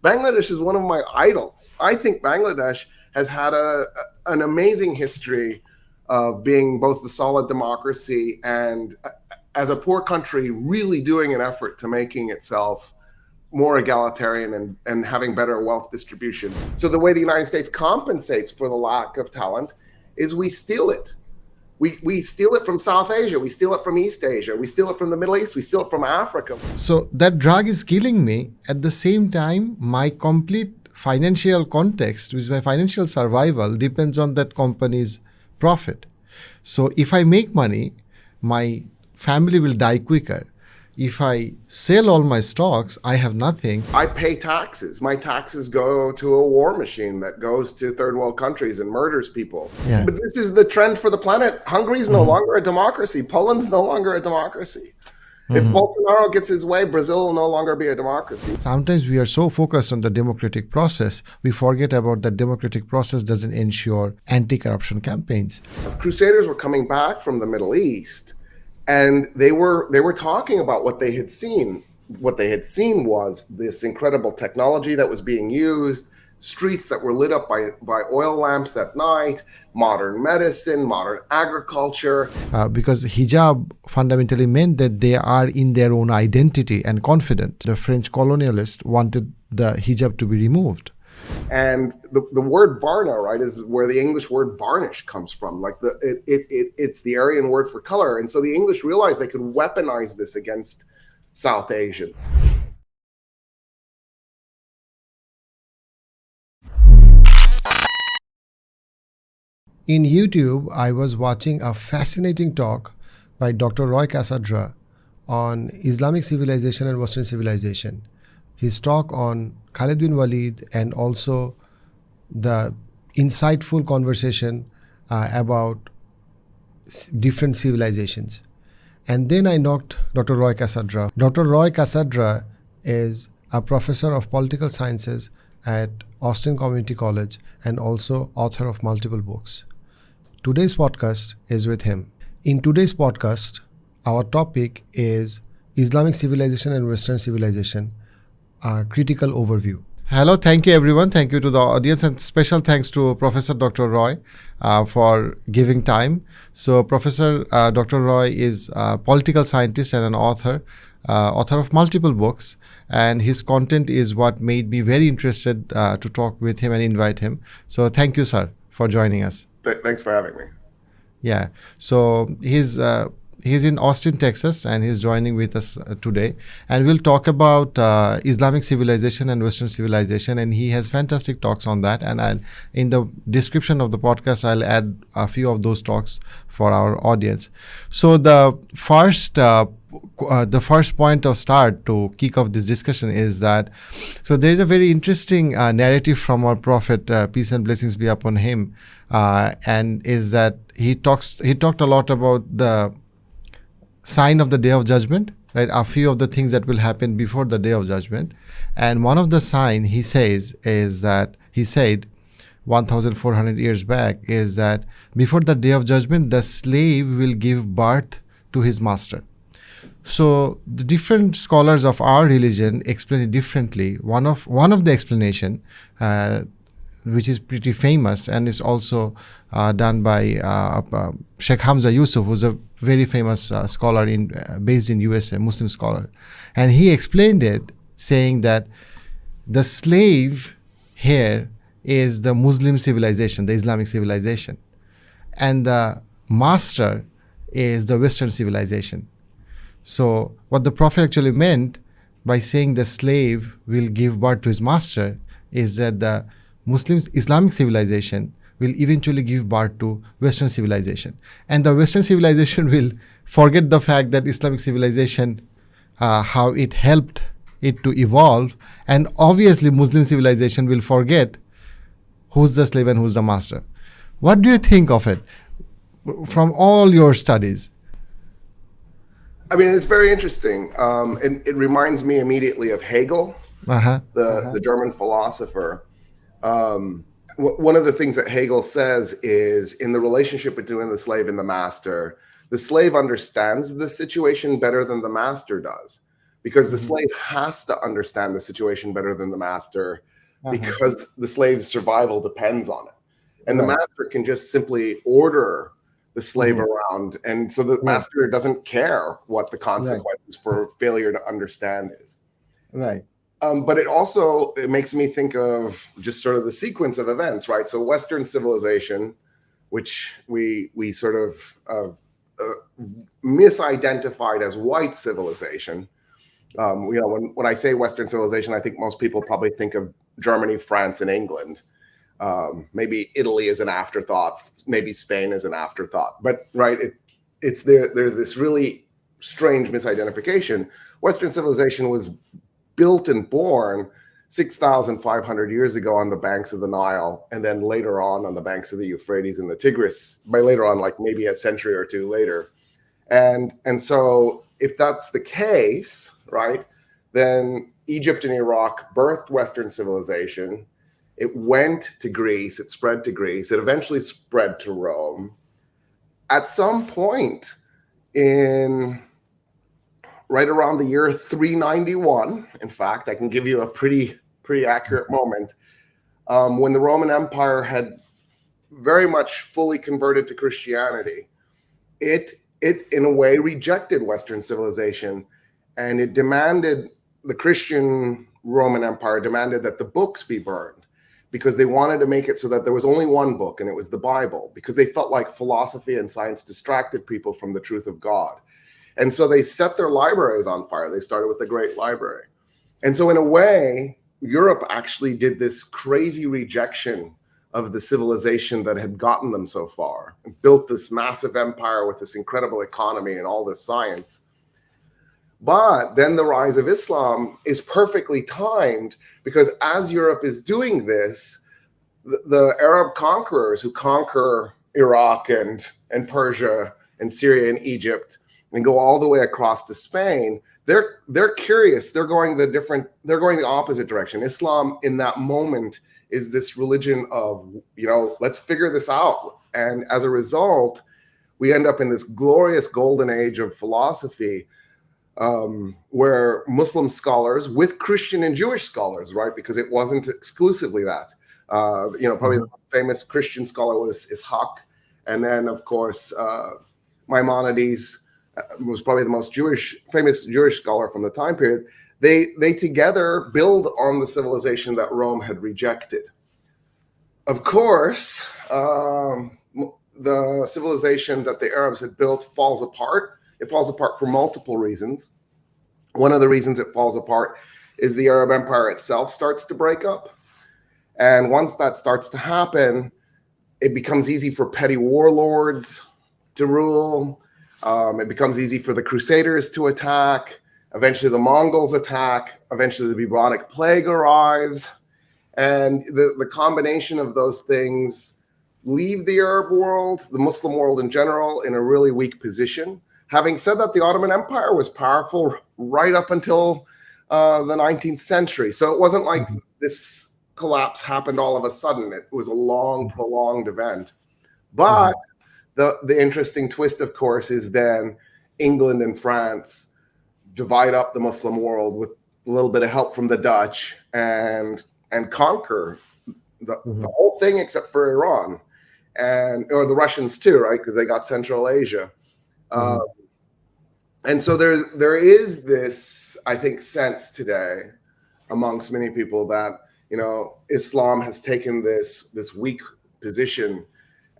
Bangladesh is one of my idols. I think Bangladesh has had an amazing history of being both the solid democracy and, as a poor country, really doing an effort to making itself more egalitarian and having better wealth distribution. So the way the United States compensates for the lack of talent is we steal it. We steal it from South Asia, we steal it from East Asia, we steal it from the Middle East, we steal it from Africa. So that drug is killing me. At the same time, my complete financial context, which is my financial survival, depends on that company's profit. So if I make money, my family will die quicker. If I sell all my stocks, I have nothing. I pay taxes. My taxes go to a war machine that goes to third world countries and murders people. Yeah. But this is the trend for the planet. Hungary is no longer a democracy. Poland's no longer a democracy. If Bolsonaro gets his way, Brazil will no longer be a democracy. Sometimes we are so focused on the democratic process, we forget about that democratic process doesn't ensure anti-corruption campaigns. As crusaders were coming back from the Middle East, and they were talking about what they had seen. What they had seen was this incredible technology that was being used, streets that were lit up by oil lamps at night, modern medicine, modern agriculture. Because hijab fundamentally meant that they are in their own identity and confident. The French colonialists wanted the hijab to be removed. And the word varna, right, is where the English word varnish comes from. Like it's the Aryan word for color. And so the English realized they could weaponize this against South Asians. In YouTube, I was watching a fascinating talk by Dr. Roy Casagranda on Islamic civilization and Western civilization. His talk on Khalid bin Walid and also the insightful conversation about different civilizations. And then I knocked Dr. Roy Casagranda. Dr. Roy Casagranda is a professor of political sciences at Austin Community College and also author of multiple books. Today's podcast is with him. In today's podcast, our topic is Islamic civilization and Western civilization, a critical overview. Hello, thank you everyone. Thank you to the audience and special thanks to Professor Dr. Roy for giving time. So Professor Dr. Roy is a political scientist and an author of multiple books, and his content is what made me very interested to talk with him and invite him. So thank you, sir, for joining us. Thanks for having me. Yeah, so he's in Austin, Texas, and he's joining with us today. And we'll talk about Islamic civilization and Western civilization. And he has fantastic talks on that. And in the description of the podcast, I'll add a few of those talks for our audience. So the first point of start to kick off this discussion is that, so there is a very interesting narrative from our Prophet, peace and blessings be upon him, and is that he talked a lot about the sign of the Day of Judgment, right? A few of the things that will happen before the Day of Judgment. And one of the sign he says is that, he said 1,400 years back, is that before the Day of Judgment, the slave will give birth to his master. So the different scholars of our religion explain it differently. One of the explanation, which is pretty famous and is also done by Sheikh Hamza Yusuf, who's a very famous scholar based in USA, Muslim scholar. And he explained it saying that the slave here is the Muslim civilization, the Islamic civilization. And the master is the Western civilization. So what the Prophet actually meant by saying the slave will give birth to his master is that the Muslim Islamic civilization will eventually give birth to Western civilization. And the Western civilization will forget the fact that Islamic civilization, how it helped it to evolve. And obviously Muslim civilization will forget who's the slave and who's the master. What do you think of it from all your studies? I mean, it's very interesting. And it reminds me immediately of Hegel, the German philosopher. One of the things that Hegel says is, in the relationship between the slave and the master, the slave understands the situation better than the master does. because the slave has to understand the situation better than the master, because the slave's survival depends on it. And the master can just simply order the slave around, and so the master doesn't care what the consequences for failure to understand is. Right. But it makes me think of just sort of the sequence of events, right? So Western civilization, which we sort of misidentified as white civilization. When I say Western civilization, I think most people probably think of Germany, France, and England. Maybe Italy is an afterthought, maybe Spain is an afterthought, but there's this really strange misidentification. Western civilization was built and born 6,500 years ago on the banks of the Nile, and then later on the banks of the Euphrates and the Tigris, by later on, like maybe a century or two later. And so if that's the case, right, then Egypt and Iraq birthed Western civilization. It went to Greece, it spread to Greece, it eventually spread to Rome. At some point right around the year 391, in fact, I can give you a pretty accurate moment, when the Roman Empire had very much fully converted to Christianity. It in a way rejected Western civilization, and it demanded, the Christian Roman Empire demanded that the books be burned, because they wanted to make it so that there was only one book, and it was the Bible, because they felt like philosophy and science distracted people from the truth of God. And so they set their libraries on fire. They started with the Great Library. And so in a way, Europe actually did this crazy rejection of the civilization that had gotten them so far, and built this massive empire with this incredible economy and all this science. But then the rise of Islam is perfectly timed, because as Europe is doing this, the Arab conquerors who conquer Iraq and Persia and Syria and Egypt and go all the way across to Spain, they're curious. They're going the opposite direction. Islam in that moment is this religion of, let's figure this out. And as a result, we end up in this glorious golden age of philosophy, where Muslim scholars with Christian and Jewish scholars, right? Because it wasn't exclusively that. Probably the famous Christian scholar was Ishaq, and then of course Maimonides was probably the most famous Jewish scholar from the time period. They together build on the civilization that Rome had rejected. Of course, the civilization that the Arabs had built falls apart. It falls apart for multiple reasons. One of the reasons it falls apart is the Arab Empire itself starts to break up. And once that starts to happen, it becomes easy for petty warlords to rule. It becomes easy for the Crusaders to attack. Eventually the Mongols attack. Eventually the bubonic plague arrives. And the combination of those things leave the Arab world, the Muslim world in general, in a really weak position. Having said that, the Ottoman Empire was powerful right up until the 19th century. So it wasn't like this collapse happened all of a sudden. It was a long, prolonged event. But the interesting twist, of course, is then England and France divide up the Muslim world with a little bit of help from the Dutch and conquer the whole thing except for Iran, or the Russians too, right? Because they got Central Asia. And so there is this, I think, sense today amongst many people that, Islam has taken this weak position,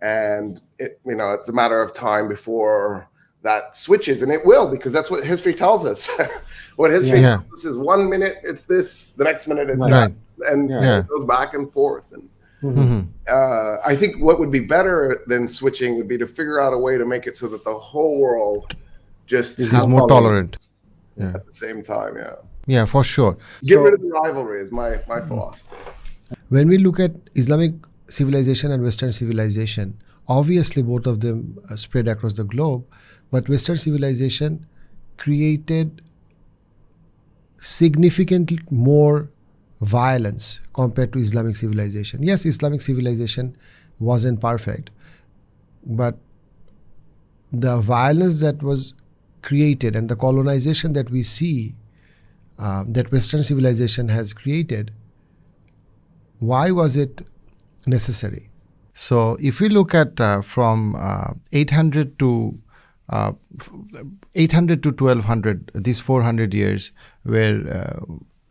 and it's a matter of time before that switches, and it will, because that's what history tells us. What history tells us is 1 minute it's this, the next minute it's that, and it goes back and forth. And I think what would be better than switching would be to figure out a way to make it so that the whole world just is more tolerant at the same time. Yeah, for sure. Get rid of the rivalry is my philosophy. When we look at Islamic civilization and Western civilization, obviously both of them spread across the globe, but Western civilization created significantly more violence compared to Islamic civilization. Yes, Islamic civilization wasn't perfect, but the violence that was created and the colonization that we see that Western civilization has created, why was it necessary? So if we look at from 800 to uh, 800 to 1200, these 400 years where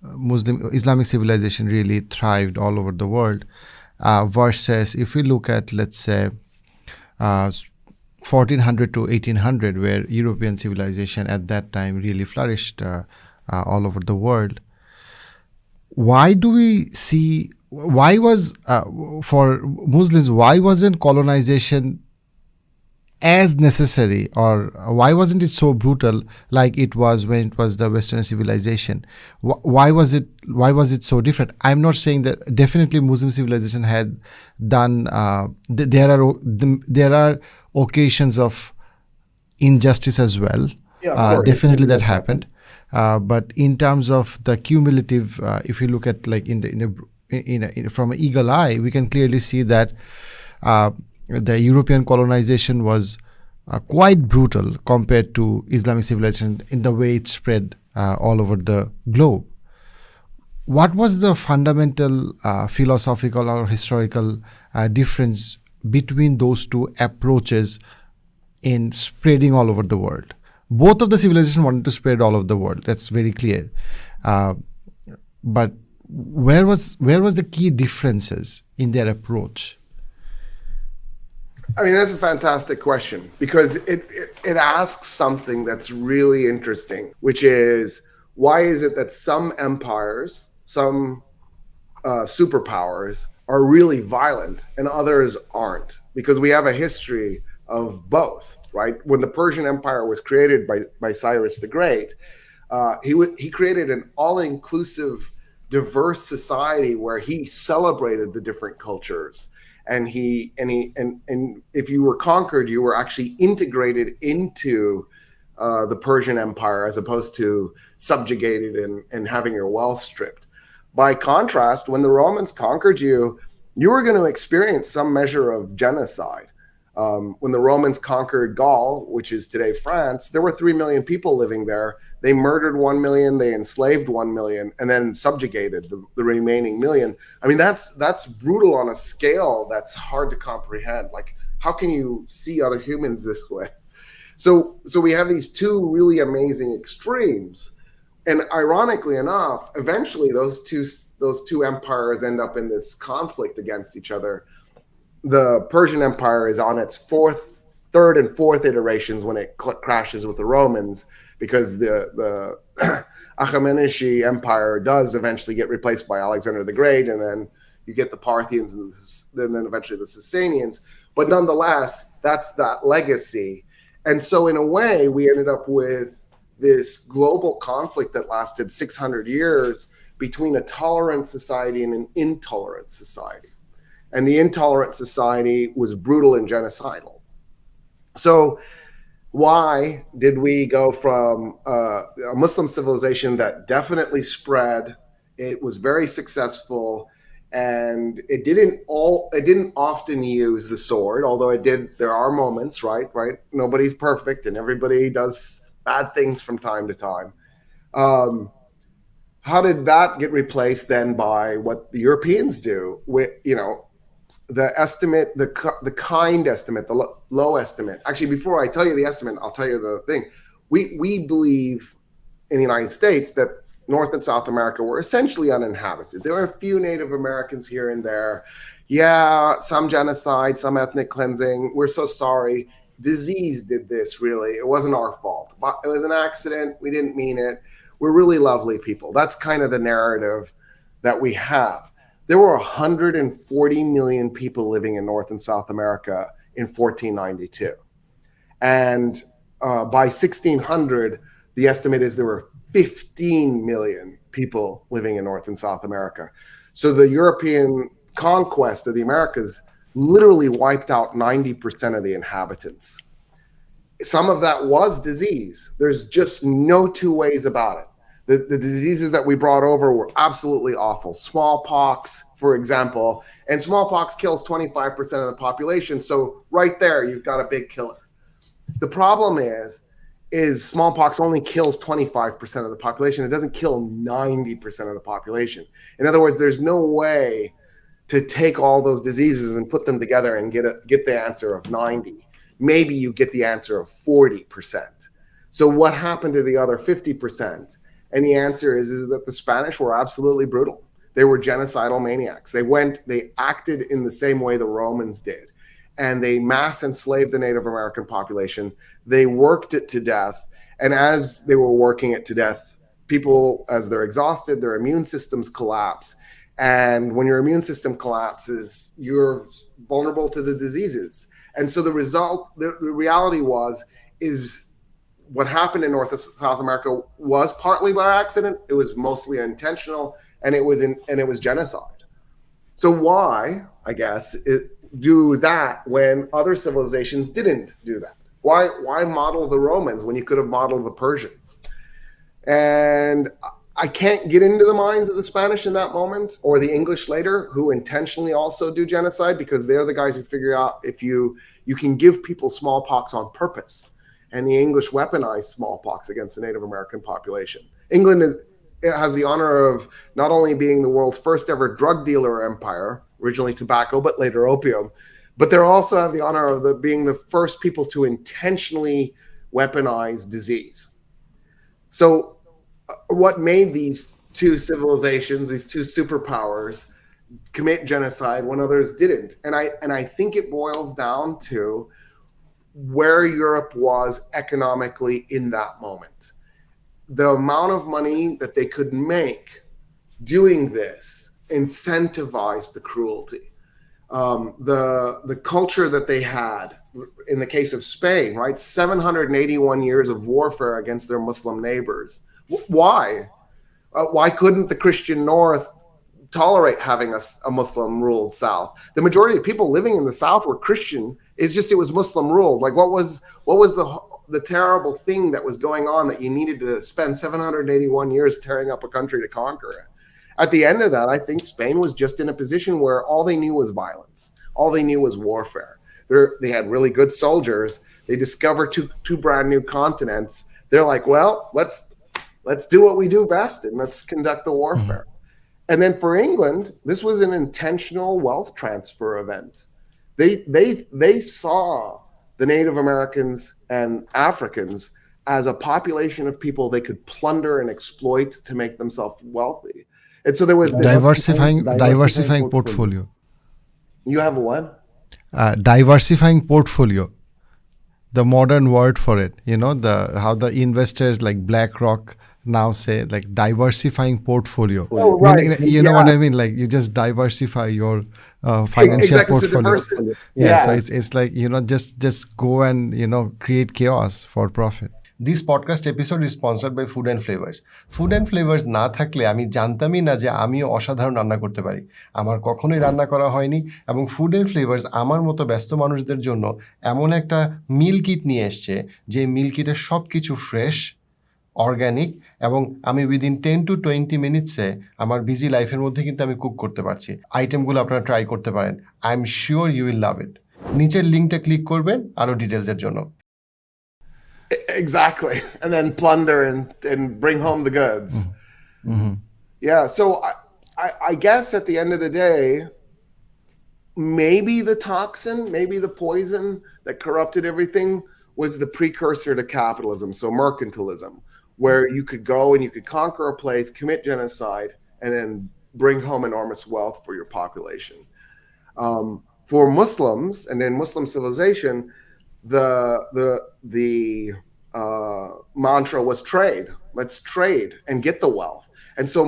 Muslim Islamic civilization really thrived all over the world, versus if we look at, let's say, 1400 to 1800, where European civilization at that time really flourished all over the world. Why do we see? Why was for Muslims? Why wasn't colonization as necessary, or why wasn't it so brutal like it was when it was the Western civilization? Why was it? Why was it so different? I'm not saying that definitely Muslim civilization had done. There are occasions of injustice as well. Yeah, of course. Definitely that happened. But in terms of the cumulative, if you look at like from an eagle eye, we can clearly see that the European colonization was quite brutal compared to Islamic civilization in the way it spread all over the globe. What was the fundamental philosophical or historical difference between those two approaches in spreading all over the world? Both of the civilization wanted to spread all over the world. That's very clear. But where was the key differences in their approach? I mean, that's a fantastic question, because it asks something that's really interesting, which is, why is it that some empires, some superpowers are really violent and others aren't? Because we have a history of both, right? When the Persian Empire was created by Cyrus the Great, he created an all-inclusive, diverse society where he celebrated the different cultures. And if you were conquered, you were actually integrated into the Persian Empire, as opposed to subjugated and having your wealth stripped. By contrast, when the Romans conquered you, you were going to experience some measure of genocide. When the Romans conquered Gaul, which is today France, there were 3 million people living there. They murdered 1 million, they enslaved 1 million, and then subjugated the remaining million. I mean, that's brutal on a scale that's hard to comprehend. Like, how can you see other humans this way? So we have these two really amazing extremes. And ironically enough, eventually those two empires end up in this conflict against each other. The Persian Empire is on its third and fourth iterations when it crashes with the Romans, because the Achaemenid Empire does eventually get replaced by Alexander the Great, and then you get the Parthians and then eventually the Sasanians. But nonetheless, that's that legacy. And so in a way, we ended up with this global conflict that lasted 600 years between a tolerant society and an intolerant society. And the intolerant society was brutal and genocidal. So why did we go from a Muslim civilization that definitely spread, it was very successful, and it didn't often use the sword, although it did. There are moments, right? Nobody's perfect, and everybody does bad things from time to time. How did that get replaced then by what the Europeans do? With, the estimate, the kind estimate, the low estimate. Actually, before I tell you the estimate, I'll tell you the thing. We believe in the United States that North and South America were essentially uninhabited. There were a few Native Americans here and there. Yeah, some genocide, some ethnic cleansing. We're so sorry. Disease did this, really. It wasn't our fault. It was an accident. We didn't mean it. We're really lovely people. That's kind of the narrative that we have. There were 140 million people living in North and South America in 1492. And by 1600, the estimate is there were 15 million people living in North and South America. So the European conquest of the Americas literally wiped out 90% of the inhabitants. Some of that was disease. There's just no two ways about it. The diseases that we brought over were absolutely awful. Smallpox, for example, and smallpox kills 25% of the population. So right there, you've got a big killer. The problem is is smallpox only kills 25% of the population. It doesn't kill 90% of the population. In other words, there's no way to take all those diseases and put them together and get the answer of 90. Maybe you get the answer of 40%. So what happened to the other 50%? And the answer is that the Spanish were absolutely brutal. They were genocidal maniacs. They acted in the same way the Romans did. And they mass enslaved the Native American population. They worked it to death. And as they were working it to death, people, as they're exhausted, their immune systems collapse. And when your immune system collapses, you're vulnerable to the diseases. And so the reality is what happened in North and South America was partly by accident. It was mostly intentional, and it was genocide. So why, I guess, do that when other civilizations didn't do that? Why model the Romans when you could have modeled the Persians? And I can't get into the minds of the Spanish in that moment, or the English later, who intentionally also do genocide, because they're the guys who figure out if you can give people smallpox on purpose. And the English weaponized smallpox against the Native American population. England has the honor of not only being the world's first ever drug dealer empire, originally tobacco, but later opium, but they also have the honor of being the first people to intentionally weaponize disease. So what made these two civilizations, these two superpowers, commit genocide when others didn't? And I think it boils down to where Europe was economically in that moment. The amount of money that they could make doing this incentivized the cruelty. The culture that they had, in the case of Spain, right? 781 years of warfare against their Muslim neighbors. Why? Why couldn't the Christian North tolerate having a Muslim-ruled South? The majority of people living in the South were Christian. It was Muslim-ruled. Like, what was the terrible thing that was going on that you needed to spend 781 years tearing up a country to conquer it? At the end of that, I think Spain was just in a position where all they knew was violence. All they knew was warfare. They had really good soldiers. They discovered two brand new continents. They're like, well, let's do what we do best, and let's conduct the warfare. And then for England, this was an intentional wealth transfer event. They saw the Native Americans and Africans as a population of people they could plunder and exploit to make themselves wealthy. And so there was this diversifying portfolio. You have what? Diversifying portfolio. The modern word for it, how the investors like BlackRock now say, like, diversifying portfolio. Oh, right. Meaning, know what I mean? Like, you just diversify your financial portfolio. So it's like, just go and, create chaos for profit. This podcast episode is sponsored by Food and Flavors. Food and Flavors না থাকলে আমি জানতামই না যে আমিও অসাধারণ রান্না করতে পারি। আমার কখনোই রান্না করা হয়নি, এবং Food and Flavors আমার মতো ব্যস্ত মানুষদের জন্য এমন একটা মিল কিট নিয়ে এসছে, যে মিল কিটে সব কিছু ফ্রেশ, অর্গানিক, এবং আমি উইদিন 10 to 20 মিনিটসে আমার বিজি লাইফের মধ্যে কিন্তু আমি কুক করতে পারছি। আইটেমগুলো আপনারা ট্রাই করতে পারেন। I am sure you will love it. নিচের লিঙ্কটা ক্লিক করবেন আরও ডিটেলসের জন্য। Exactly. And then plunder and bring home the goods. Mm-hmm. Yeah. So I guess at the end of the day, maybe the toxin, maybe the poison that corrupted everything was the precursor to capitalism. So mercantilism, where you could go and you could conquer a place, commit genocide, and then bring home enormous wealth for your population. For Muslims and in Muslim civilization, the mantra was trade. Let's trade and get the wealth. And so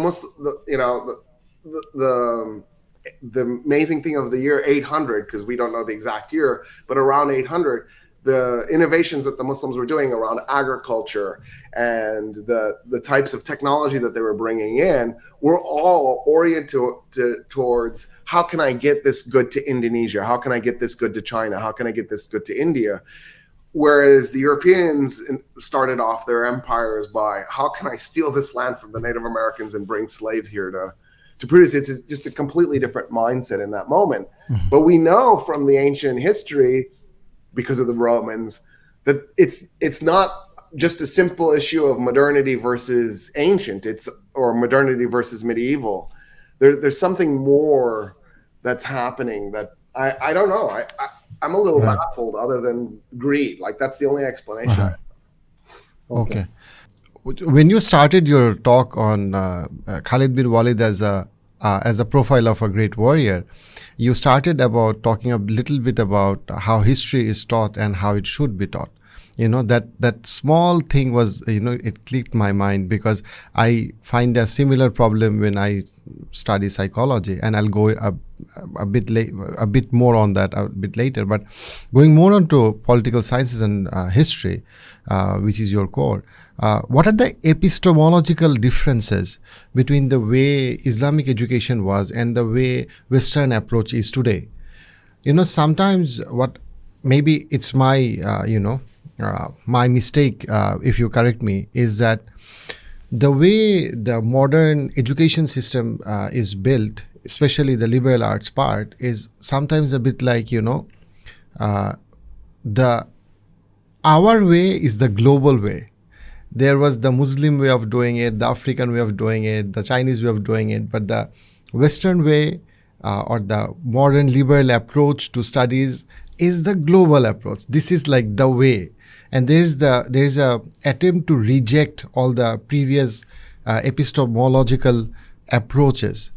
the amazing thing of the year 800, because we don't know the exact year, but around 800, the innovations that the Muslims were doing around agriculture and the types of technology that they were bringing in were all oriented towards, how can I get this good to Indonesia? How can I get this good to China? How can I get this good to India? Whereas the Europeans started off their empires by, how can I steal this land from the Native Americans and bring slaves here to produce? It's just a completely different mindset in that moment. Mm-hmm. But we know from the ancient history, because of the Romans, that it's not just a simple issue of modernity versus ancient. It's or modernity versus medieval. There's something more that's happening that I don't know. I'm a little Right. baffled. Other than greed, like that's the only explanation. Uh-huh. Okay. When you started your talk on Khalid bin Walid as a profile of a great warrior, you started about talking a little bit about how history is taught and how it should be taught. That small thing was, it clicked my mind because I find a similar problem when I study psychology, and I'll go a bit more on that a bit later. But going more on to political sciences and history, which is your core, what are the epistemological differences between the way Islamic education was and the way Western approach is today? Sometimes what maybe it's my my mistake, if you correct me, is that the way the modern education system is built, especially the liberal arts part, is sometimes a bit like the our way is the global way. There was the Muslim way of doing it, the African way of doing it, the Chinese way of doing it, but the Western way or the modern liberal approach to studies is the global approach. This is like the way, and there's a attempt to reject all the previous epistemological approaches.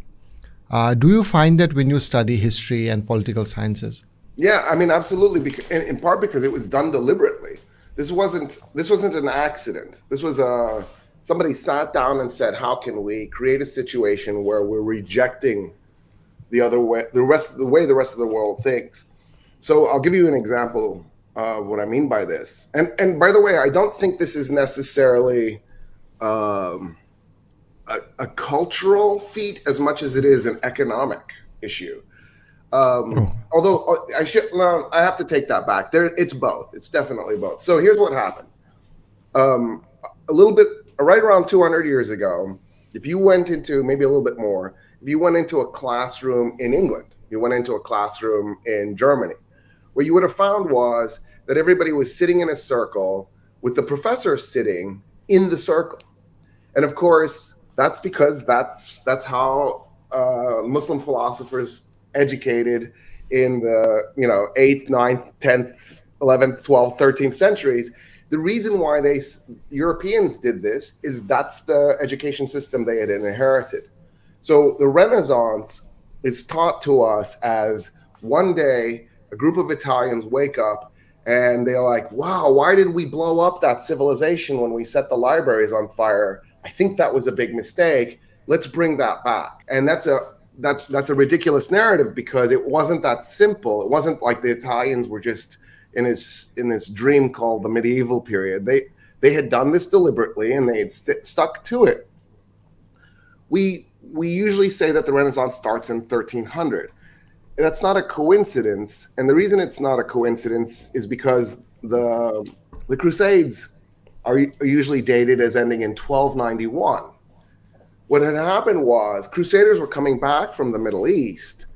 Do you find that when you study history and political sciences? Yeah, I mean, absolutely. In part because it was done deliberately. This wasn't an accident. This was somebody sat down and said, "How can we create a situation where we're rejecting the other way, the rest of the world thinks?" So I'll give you an example of what I mean by this. And by the way, I don't think this is necessarily a cultural feat as much as it is an economic issue. Although I have to take that back. It's both. It's definitely both. So here's what happened. A little bit, right around 200 years ago, if you went into, maybe a little bit more, if you went into a classroom in England, you went into a classroom in Germany, what you would have found was that everybody was sitting in a circle with the professor sitting in the circle. And of course, that's because that's how Muslim philosophers educated in the 8th, 9th, 10th, 11th, 12th, 13th centuries. The reason why Europeans did this is that's the education system they had inherited. So the Renaissance is taught to us as one day a group of Italians wake up and they're like, wow, why did we blow up that civilization when we set the libraries on fire? I think that was a big mistake. Let's bring that back. And that's a ridiculous narrative because it wasn't that simple. It wasn't like the Italians were just in this dream called the medieval period. They had done this deliberately and they had stuck to it. We usually say that the Renaissance starts in 1300. That's not a coincidence, and the reason it's not a coincidence is because the Crusades are usually dated as ending in 1291. What had happened was Crusaders were coming back from the Middle East,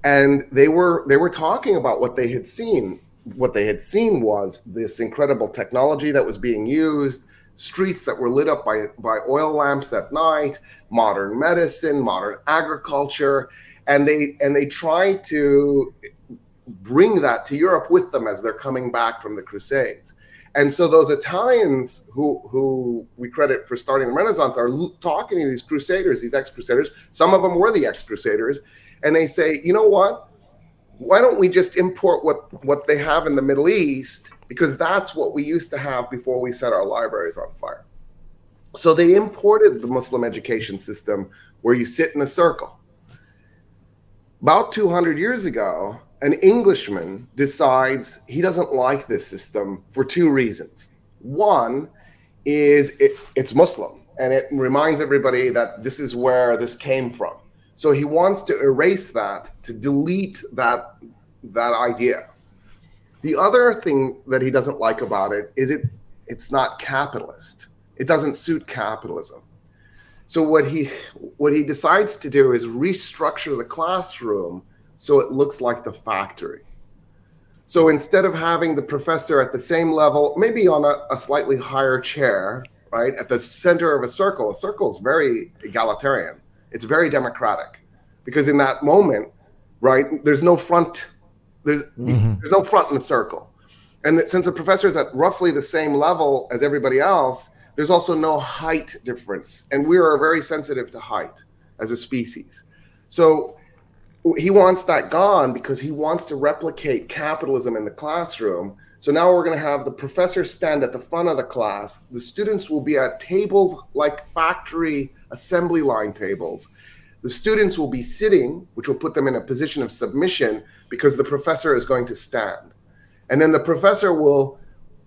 and they were talking about what they had seen. What they had seen was this incredible technology that was being used, streets that were lit up by oil lamps at night, modern medicine, modern agriculture, and they tried to bring that to Europe with them as they're coming back from the Crusades. And so those Italians who we credit for starting the Renaissance are talking to these Crusaders, these ex-Crusaders. Some of them were the ex-Crusaders, and they say, you know what? Why don't we just import what they have in the Middle East? Because that's what we used to have before we set our libraries on fire. So they imported the Muslim education system where you sit in a circle. About 200 years ago, an Englishman decides he doesn't like this system for two reasons. One is it's Muslim, and it reminds everybody that this is where this came from. So he wants to erase that, to delete that idea. The other thing that he doesn't like about it is it's not capitalist. It doesn't suit capitalism. So what he decides to do is restructure the classroom so it looks like the factory. So instead of having the professor at the same level, maybe on a slightly higher chair, right, at the center of a circle is very egalitarian. It's very democratic, because in that moment, right, there's no front, there's no front in the circle. And that since a professor is at roughly the same level as everybody else, there's also no height difference. And we are very sensitive to height as a species. So he wants that gone because he wants to replicate capitalism in the classroom. So now we're going to have the professor stand at the front of the class. The students will be at tables like factory assembly line tables. The students will be sitting, which will put them in a position of submission because the professor is going to stand. And then the professor will,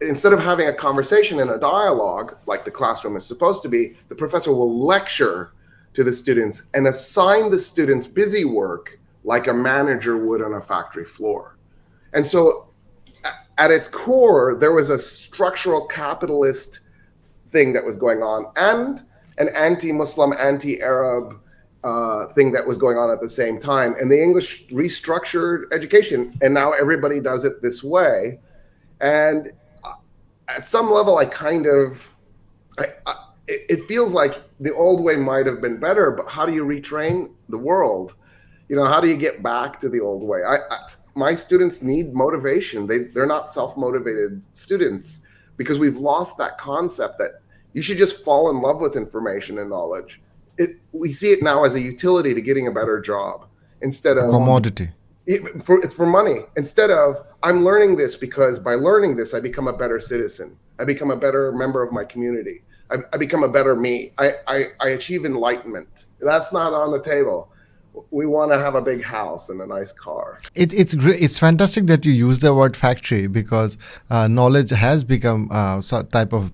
instead of having a conversation and a dialogue like the classroom is supposed to be, the professor will lecture to the students and assign the students busy work like a manager would on a factory floor. And so at its core, there was a structural capitalist thing that was going on and an anti-Muslim, anti-Arab thing that was going on at the same time. And the English restructured education, and now everybody does it this way. And at some level, it feels like the old way might have been better, but how do you retrain the world? How do you get back to the old way? My students need motivation. They're not self-motivated students because we've lost that concept that you should just fall in love with information and knowledge. We see it now as a utility to getting a better job instead of commodity. It's for money. Instead of, I'm learning this because by learning this, I become a better citizen. I become a better member of my community. I become a better me. I achieve enlightenment. That's not on the table. We want to have a big house and a nice car. It's great. It's fantastic that you use the word factory because knowledge has become some type of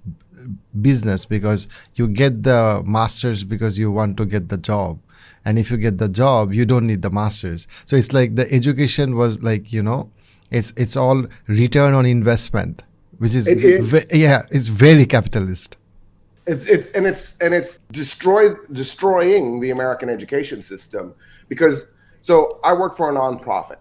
business, because you get the masters because you want to get the job. And if you get the job, you don't need the masters. So it's like the education was like, it's all return on investment, which is, it's very capitalist. It's destroying the American education system because I work for a nonprofit.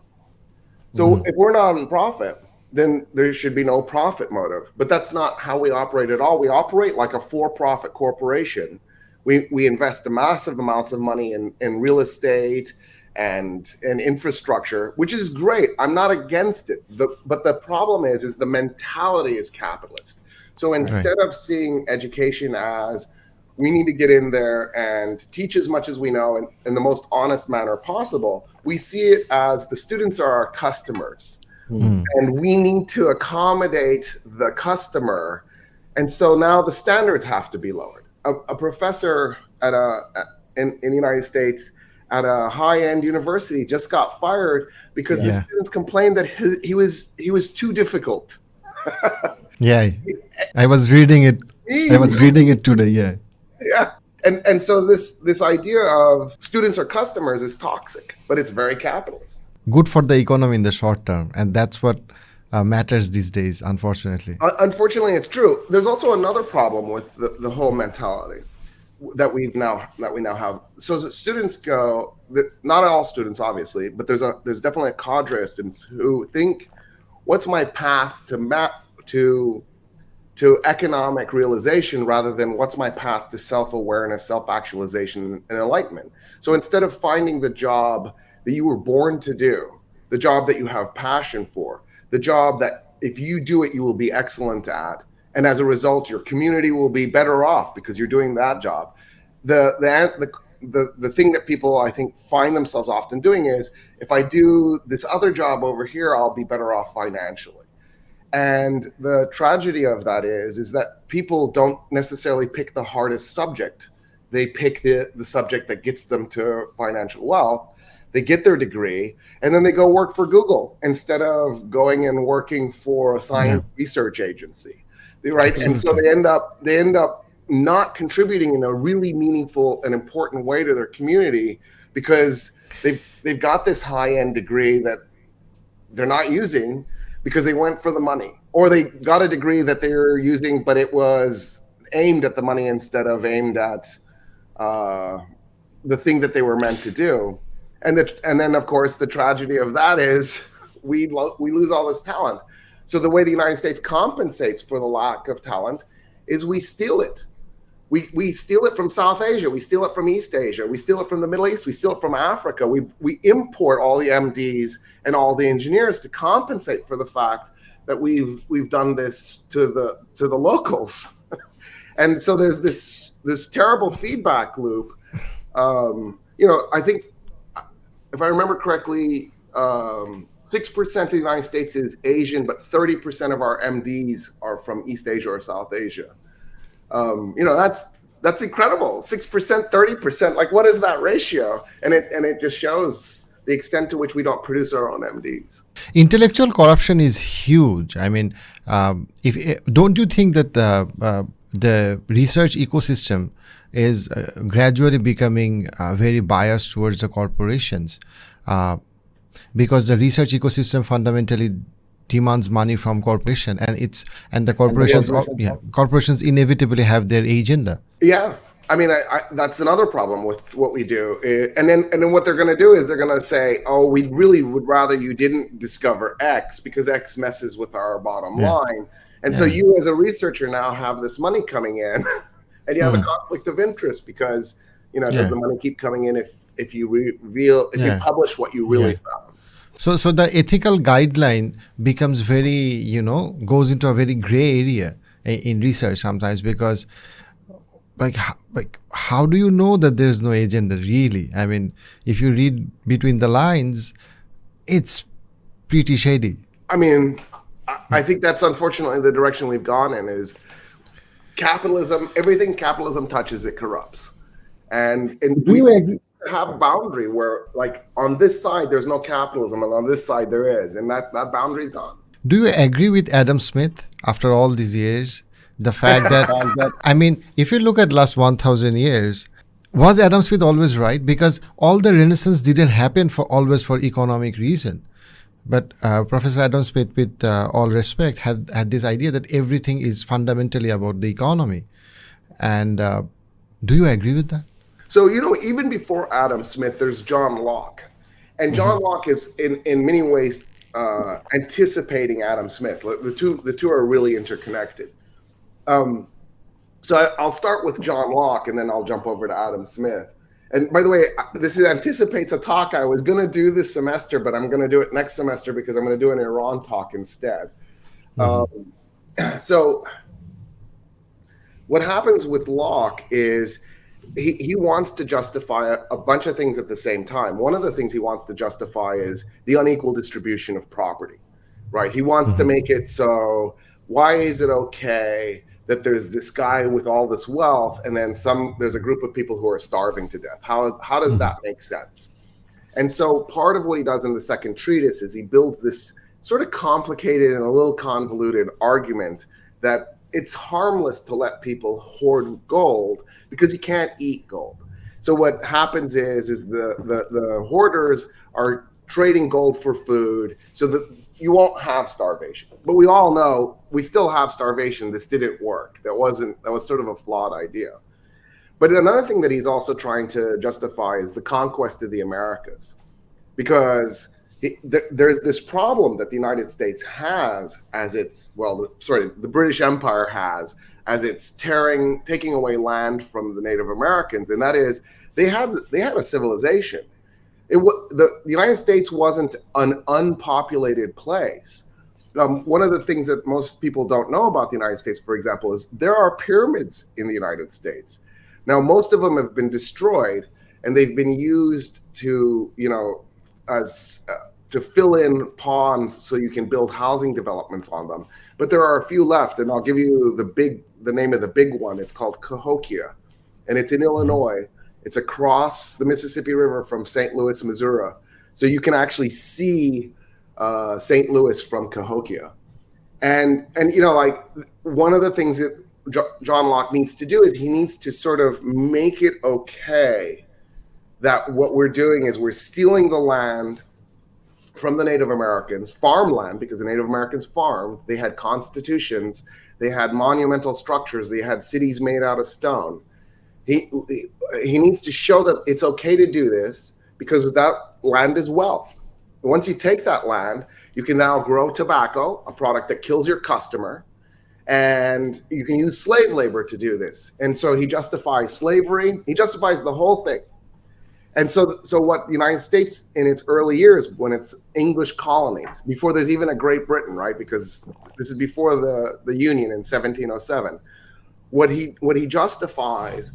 So if we're not a nonprofit, then there should be no profit motive. But that's not how we operate at all. We operate like a for-profit corporation. We invest massive amounts of money in real estate and infrastructure, which is great. I'm not against it. But the problem is the mentality is capitalist. So instead of seeing education as we need to get in there and teach as much as we know in the most honest manner possible, we see it as the students are our customers. And we need to accommodate the customer. And so now the standards have to be lowered. A professor in the United States at a high-end university just got fired because the students complained that he was too difficult. I was reading it. I was reading it today. And so this idea of students are customers is toxic, but it's very capitalist. Good for the economy in the short term, and that's what matters these days, unfortunately. Unfortunately, it's true. There's also another problem with the whole mentality that we now have. So students go, not all students obviously, but there's definitely a cadre of students who think, what's my path to economic realization rather than what's my path to self-awareness, self-actualization, and enlightenment. So instead of finding the job that you were born to do, the job that you have passion for, the job that if you do it, you will be excellent at, and as a result, your community will be better off because you're doing that job. The thing that people, I think, find themselves often doing is, if I do this other job over here, I'll be better off financially. And the tragedy of that is that people don't necessarily pick the hardest subject. They pick the subject that gets them to financial wealth. They get their degree, and then they go work for Google instead of going and working for a science research agency, right? And so they end up not contributing in a really meaningful and important way to their community because they've got this high-end degree that they're not using because they went for the money, or they got a degree that they were using, but it was aimed at the money instead of aimed at the thing that they were meant to do. And then, of course, the tragedy of that is we lose all this talent. So the way the United States compensates for the lack of talent is we steal it. We steal it from South Asia. We steal it from East Asia. We steal it from the Middle East. We steal it from Africa. We import all the MDs and all the engineers to compensate for the fact that we've done this to the locals. And so there's this terrible feedback loop. I think, if I remember correctly, 6% of the United States is Asian, but 30% of our MDs are from East Asia or South Asia. That's incredible. 6%, 30%. Like, what is that ratio? And it just shows the extent to which we don't produce our own MDs. Intellectual corruption is huge. I mean, don't you think that the research ecosystem is gradually becoming very biased towards the corporations? Because the research ecosystem fundamentally demands money from corporation, and the corporations inevitably have their agenda. Yeah, I mean, that's another problem with what we do. And then what they're going to do is they're going to say, oh, we really would rather you didn't discover X because X messes with our bottom line. And so you as a researcher now have this money coming in and you have a conflict of interest because, does the money keep coming in if you you publish what you really found? So the ethical guideline becomes very, goes into a very gray area in research sometimes, because like how do you know that there's no agenda really? I mean, if you read between the lines, it's pretty shady. I mean, I think that's unfortunately the direction we've gone in is capitalism. Everything capitalism touches, it corrupts. And do you agree? Have a boundary where, like, on this side there's no capitalism and on this side there is, and that boundary's gone. Do you agree with Adam Smith after all these years? The fact that I mean, if you look at last 1,000 years, was Adam Smith always right? Because all the Renaissance didn't happen always for economic reason. But Professor Adam Smith, with all respect, had this idea that everything is fundamentally about the economy. And do you agree with that? So, even before Adam Smith, there's John Locke. And John Locke is in many ways anticipating Adam Smith. The two are really interconnected. So I'll start with John Locke and then I'll jump over to Adam Smith. And by the way, this anticipates a talk I was going to do this semester, but I'm going to do it next semester because I'm going to do an Iran talk instead. So what happens with Locke is he wants to justify a bunch of things at the same time. One of the things he wants to justify is the unequal distribution of property, right? He wants to make it so, why is it okay that there's this guy with all this wealth and then there's a group of people who are starving to death? How does that make sense? And so part of what he does in the second treatise is he builds this sort of complicated and a little convoluted argument that it's harmless to let people hoard gold because you can't eat gold. So what happens is the hoarders are trading gold for food so that you won't have starvation. But we all know we still have starvation. This didn't work. That was sort of a flawed idea. But another thing that he's also trying to justify is the conquest of the Americas, because there's this problem that the United States has the British Empire has as it's taking away land from the Native Americans, and that is they had a civilization. The United States wasn't an unpopulated place. One of the things that most people don't know about the United States, for example, is there are pyramids in the United States. Now, most of them have been destroyed, and they've been used to, to fill in ponds so you can build housing developments on them. But there are a few left, and I'll give you the name of the big one. It's called Cahokia, and it's in Illinois. It's across the Mississippi River from St. Louis, Missouri. So you can actually see St. Louis from Cahokia. And like, one of the things that John Locke needs to do is he needs to sort of make it okay that what we're doing is we're stealing the land from the Native Americans, farmland, because the Native Americans farmed. They had constitutions, they had monumental structures, they had cities made out of stone. He needs to show that it's okay to do this because that land is wealth. Once you take that land, you can now grow tobacco, a product that kills your customer, and you can use slave labor to do this. And so he justifies slavery. He justifies the whole thing. And so what the United States in its early years, when it's English colonies, before there's even a Great Britain, right? Because this is before the Union in 1707. What he justifies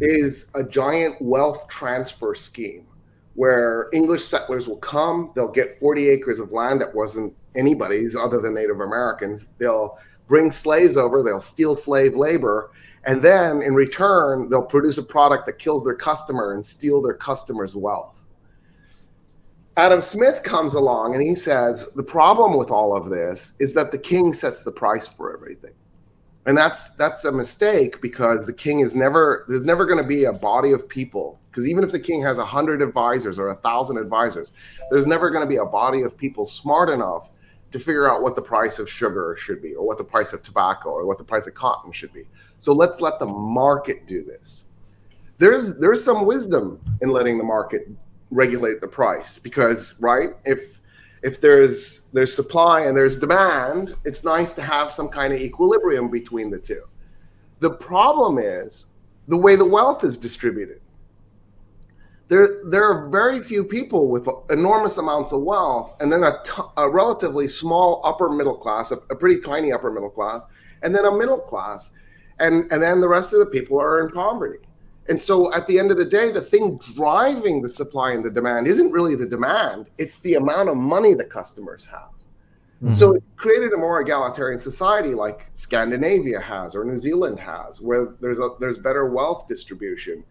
is a giant wealth transfer scheme where English settlers will come, they'll get 40 acres of land that wasn't anybody's other than Native Americans. They'll bring slaves over, they'll steal slave labor, and then in return, they'll produce a product that kills their customer and steal their customer's wealth. Adam Smith comes along and he says, the problem with all of this is that the king sets the price for everything. And that's a mistake, because the king there's never going to be a body of people, because even if the king has 100 advisors or 1,000 advisors, there's never going to be a body of people smart enough to figure out what the price of sugar should be, or what the price of tobacco, or what the price of cotton should be. So let's let the market do this. There's some wisdom in letting the market regulate the price, because, right, if there's supply and there's demand, it's nice to have some kind of equilibrium between the two. The problem is the way the wealth is distributed. There are very few people with enormous amounts of wealth, and then a relatively small upper middle class, a pretty tiny upper middle class, and then a middle class, and then the rest of the people are in poverty. And so at the end of the day, the thing driving the supply and the demand isn't really the demand, it's the amount of money the customers have. Mm-hmm. So it created a more egalitarian society like Scandinavia has, or New Zealand has, where there's better wealth distribution.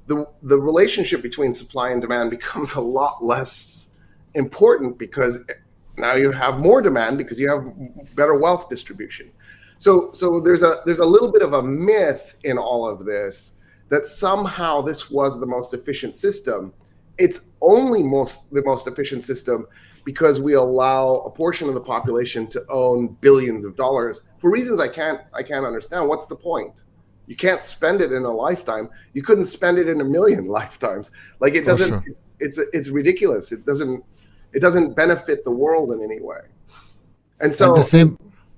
The relationship between supply and demand becomes a lot less important, because now you have more demand because you have better wealth distribution. So there's a little bit of a myth in all of this, that somehow this was the most efficient system. It's only the most efficient system because we allow a portion of the population to own billions of dollars for reasons I can't understand. What's the point? You can't spend it in a lifetime. You couldn't spend it in a million lifetimes. Like, it doesn't. Oh, sure. It's ridiculous. It doesn't benefit the world in any way. And so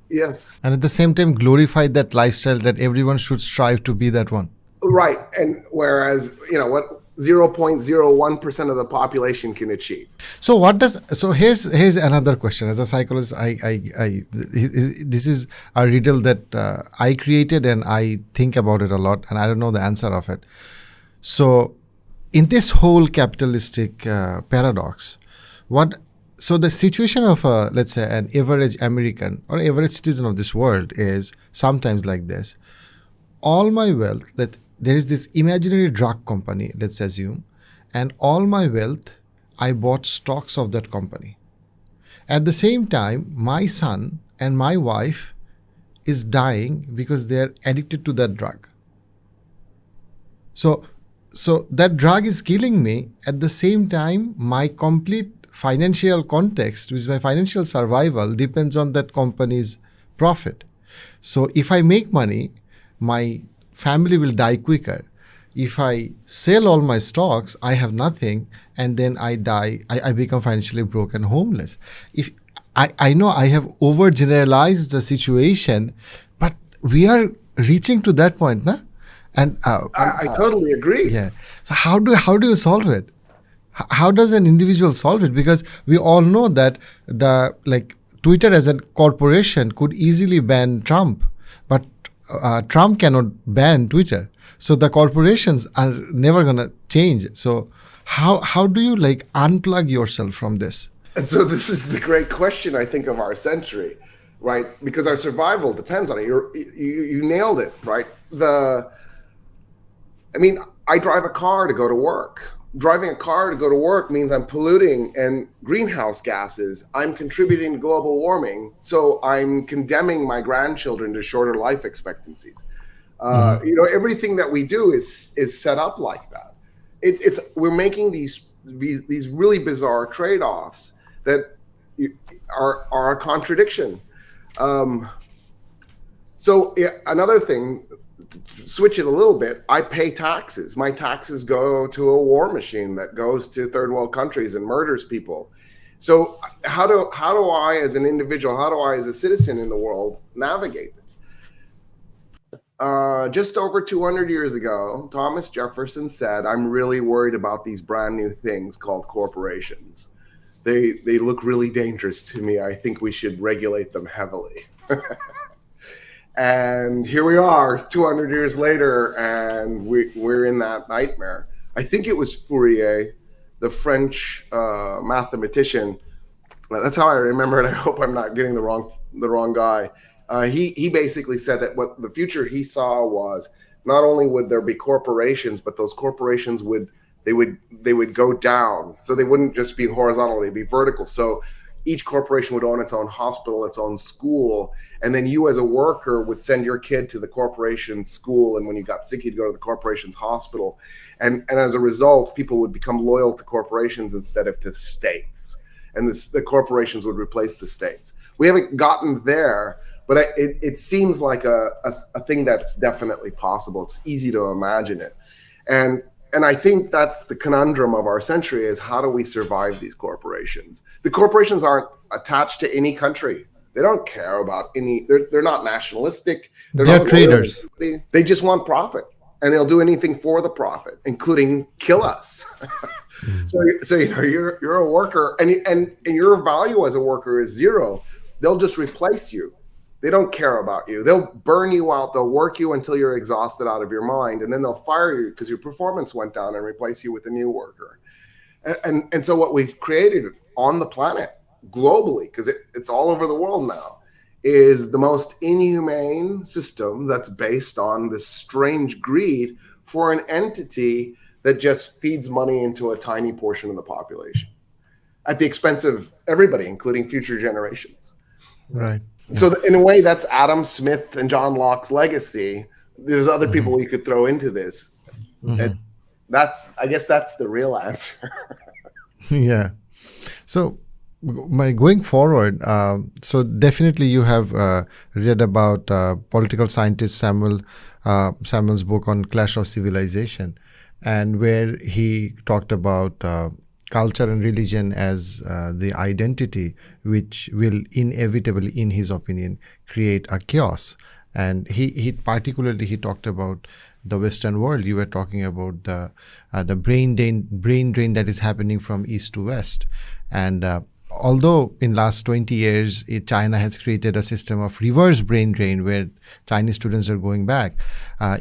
yes. And at the same time, glorify that lifestyle that everyone should strive to be that one. Right. And whereas, what 0.01% of the population can achieve. So here's another question. As a psychologist, this is a riddle that I created, and I think about it a lot, and I don't know the answer of it. So in this whole capitalistic paradox, so the situation of let's say an average American or average citizen of this world is sometimes like this. All my wealth, there is this imaginary drug company, let's assume, and all my wealth, I bought stocks of that company. At the same time, my son and my wife is dying because they're addicted to that drug. So that drug is killing me. At the same time, my complete financial context, which is my financial survival, depends on that company's profit. So if I make money, my family will die quicker. If I sell all my stocks, I have nothing, and then I die. I become financially broke and homeless. If I know I have overgeneralized the situation, but we are reaching to that point, na? And I totally agree. Yeah. So how do you solve it? How does an individual solve it? Because we all know that Twitter as a corporation could easily ban Trump, but Trump cannot ban Twitter. So the corporations are never going to change. So how do you unplug yourself from this? And so this is the great question, I think, of our century, right? Because our survival depends on it. You nailed it, right? I drive a car to go to work. Driving a car to go to work means I'm polluting and greenhouse gases. I'm contributing to global warming. So I'm condemning my grandchildren to shorter life expectancies. Everything that we do is set up like that. We're making these really bizarre trade-offs that are a contradiction. Another thing, switch it a little bit, I pay taxes. My taxes go to a war machine that goes to third world countries and murders people. So how do I, as an individual, how do I, as a citizen in the world, navigate this? Just over 200 years ago, Thomas Jefferson said, "I'm really worried about these brand new things called corporations. They look really dangerous to me. I think we should regulate them heavily." And here we are 200 years later, and we're in that nightmare. I think it was Fourier, the French mathematician. That's how I remember it. I hope I'm not getting the wrong guy. He basically said that what the future he saw was not only would there be corporations, but those corporations would go down. So they wouldn't just be horizontal; they'd be vertical. So each corporation would own its own hospital, its own school, and then you as a worker would send your kid to the corporation's school, and when you got sick, you'd go to the corporation's hospital. And as a result, people would become loyal to corporations instead of to states. And the corporations would replace the states. We haven't gotten there, but it seems like a thing that's definitely possible. It's easy to imagine it. And I think that's the conundrum of our century, is how do we survive these corporations? The corporations aren't attached to any country. They don't care about they're not nationalistic. They're not traders. They just want profit, and they'll do anything for the profit, including kill us. So you're a worker, and your value as a worker is zero. They'll just replace you. They don't care about you. They'll burn you out. They'll work you until you're exhausted out of your mind, and then they'll fire you because your performance went down and replace you with a new worker. And so what we've created on the planet globally, because it's all over the world now, is the most inhumane system that's based on this strange greed for an entity that just feeds money into a tiny portion of the population at the expense of everybody, including future generations. Right. So in a way, that's Adam Smith and John Locke's legacy. There's other people we could throw into this. And I guess that's the real answer. Yeah. So going forward, so definitely you have read about political scientist Samuel's book on Clash of Civilization, and where he talked about culture and religion as the identity which will inevitably, in his opinion, create a chaos. And he particularly talked about the Western world. You were talking about the brain drain that is happening from east to west. And although in last 20 years, China has created a system of reverse brain drain where Chinese students are going back,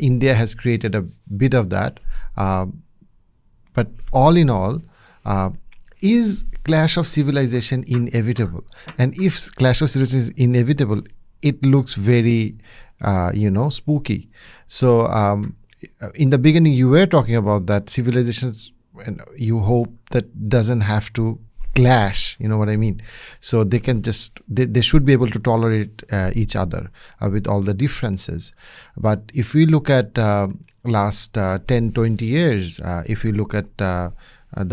India has created a bit of that. But all in all, is clash of civilization inevitable? And if clash of civilization is inevitable, it looks very, spooky. So in the beginning, you were talking about that civilizations, and you hope that doesn't have to clash, you know what I mean? So they can they should be able to tolerate each other with all the differences. But if we look at last 10, 20 years, if you look at the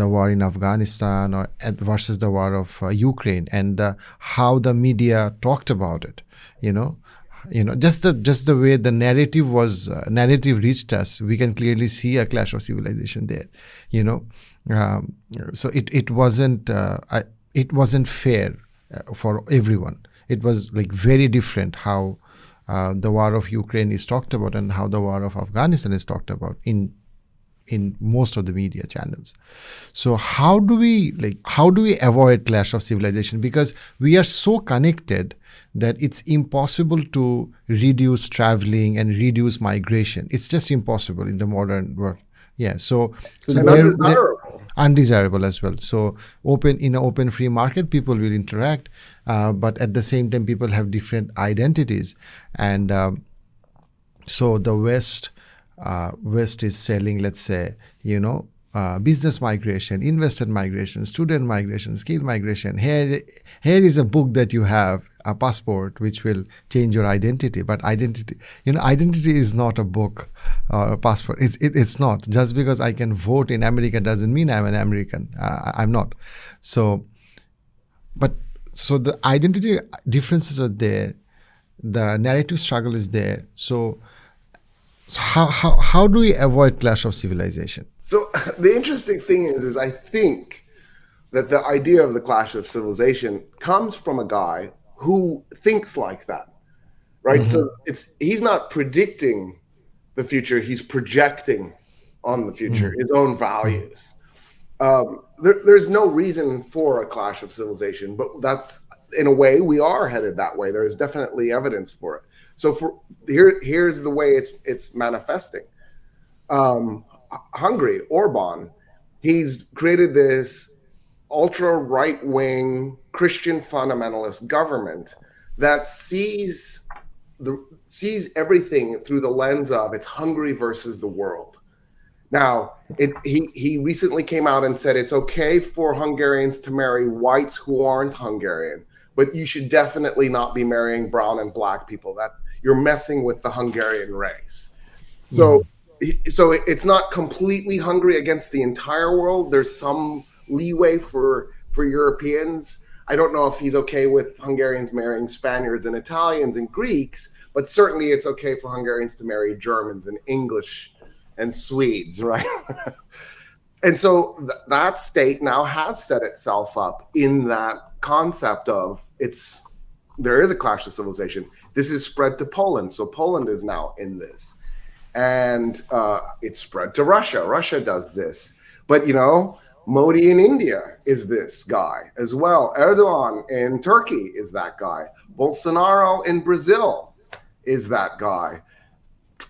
war in Afghanistan versus the war of Ukraine, and how the media talked about it, just the way the narrative reached us, we can clearly see a clash of civilization there, so it wasn't fair for everyone. It was like very different how the war of Ukraine is talked about and how the war of Afghanistan is talked about in most of the media channels. So how do we avoid clash of civilization? Because we are so connected that it's impossible to reduce traveling and reduce migration. It's just impossible in the modern world. Yeah. So undesirable as well. So in an open free market, people will interact, but at the same time, people have different identities, and so the West is selling, let's say, business migration, investor migration, student migration, skill migration. Here is a book that you have, a passport, which will change your identity. But identity is not a book or a passport. It's not. Just because I can vote in America doesn't mean I'm an American. I'm not. So the identity differences are there. The narrative struggle is there. So how do we avoid clash of civilization? So the interesting thing is I think that the idea of the clash of civilization comes from a guy who thinks like that, right? So he's not predicting the future, he's projecting on the future his own values. There's no reason for a clash of civilization, but that's, in a way, we are headed that way. There is definitely evidence for it. So here's the way it's manifesting. Hungary, Orban, he's created this ultra right-wing Christian fundamentalist government that sees everything through the lens of it's Hungary versus the world. Now, he recently came out and said it's okay for Hungarians to marry whites who aren't Hungarian, but you should definitely not be marrying brown and black people. That you're messing with the Hungarian race. So it's not completely Hungary against the entire world. There's some leeway for Europeans. I don't know if he's okay with Hungarians marrying Spaniards and Italians and Greeks, but certainly it's okay for Hungarians to marry Germans and English and Swedes, right? And so that state now has set itself up in that concept of there is a clash of civilization. This is spread to Poland. So Poland is now in this. And it's spread to Russia. Russia does this. But, Modi in India is this guy as well. Erdogan in Turkey is that guy. Bolsonaro in Brazil is that guy.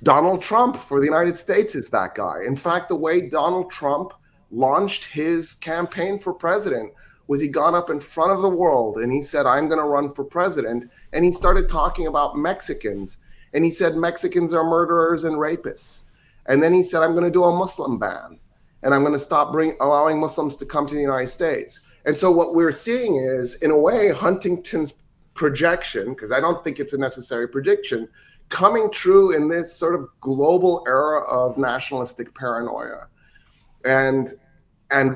Donald Trump for the United States is that guy. In fact, the way Donald Trump launched his campaign for president was he got up in front of the world and he said, I'm going to run for president. And he started talking about Mexicans. And he said, Mexicans are murderers and rapists. And then he said, I'm going to do a Muslim ban. And I'm going to stop allowing Muslims to come to the United States. And so what we're seeing is, in a way, Huntington's projection, because I don't think it's a necessary prediction, coming true in this sort of global era of nationalistic paranoia. And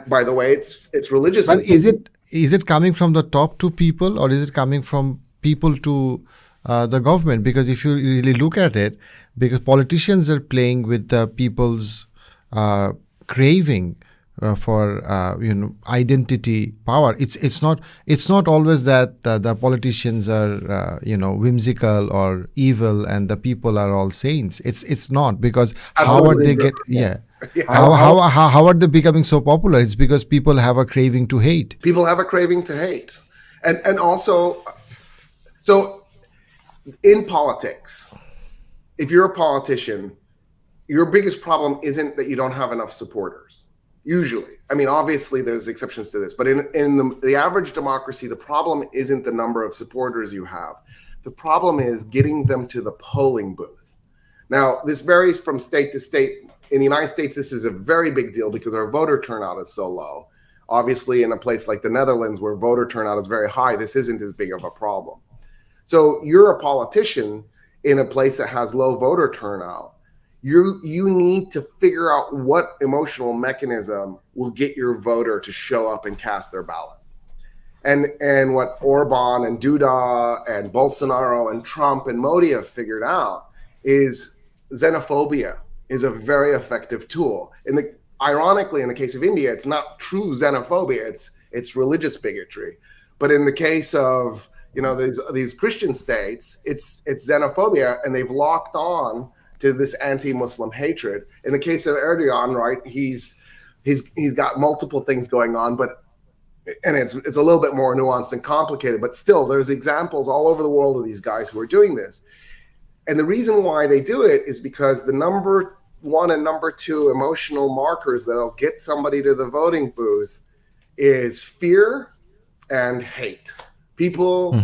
by the way, it's religious. But is it coming from the top to people, or is it coming from people to the government? Because if you really look at it, because politicians are playing with the people's craving for identity, power. It's not always that the politicians are whimsical or evil and the people are all saints. It's not, because how are they how are they becoming so popular? It's because people have a craving to hate. People have a craving to hate, and also, so in politics, if you're a politician, your biggest problem isn't that you don't have enough supporters. Usually, I mean, obviously there's exceptions to this, but in the average democracy, the problem isn't the number of supporters you have. The problem is getting them to the polling booth. Now, this varies from state to state. In the United States, this is a very big deal because our voter turnout is so low. Obviously, in a place like the Netherlands, where voter turnout is very high, this isn't as big of a problem. So you're a politician in a place that has low voter turnout. You need to figure out what emotional mechanism will get your voter to show up and cast their ballot. And what Orban and Duda and Bolsonaro and Trump and Modi have figured out is xenophobia is a very effective tool. Ironically, in the case of India, it's not true xenophobia, it's religious bigotry. But in the case of these Christian states, it's xenophobia, and they've locked on to this anti-Muslim hatred. In the case of Erdogan, right, he's got multiple things going on, and it's a little bit more nuanced and complicated, but still there's examples all over the world of these guys who are doing this. And the reason why they do it is because the number one and number two emotional markers that'll get somebody to the voting booth is fear and hate. People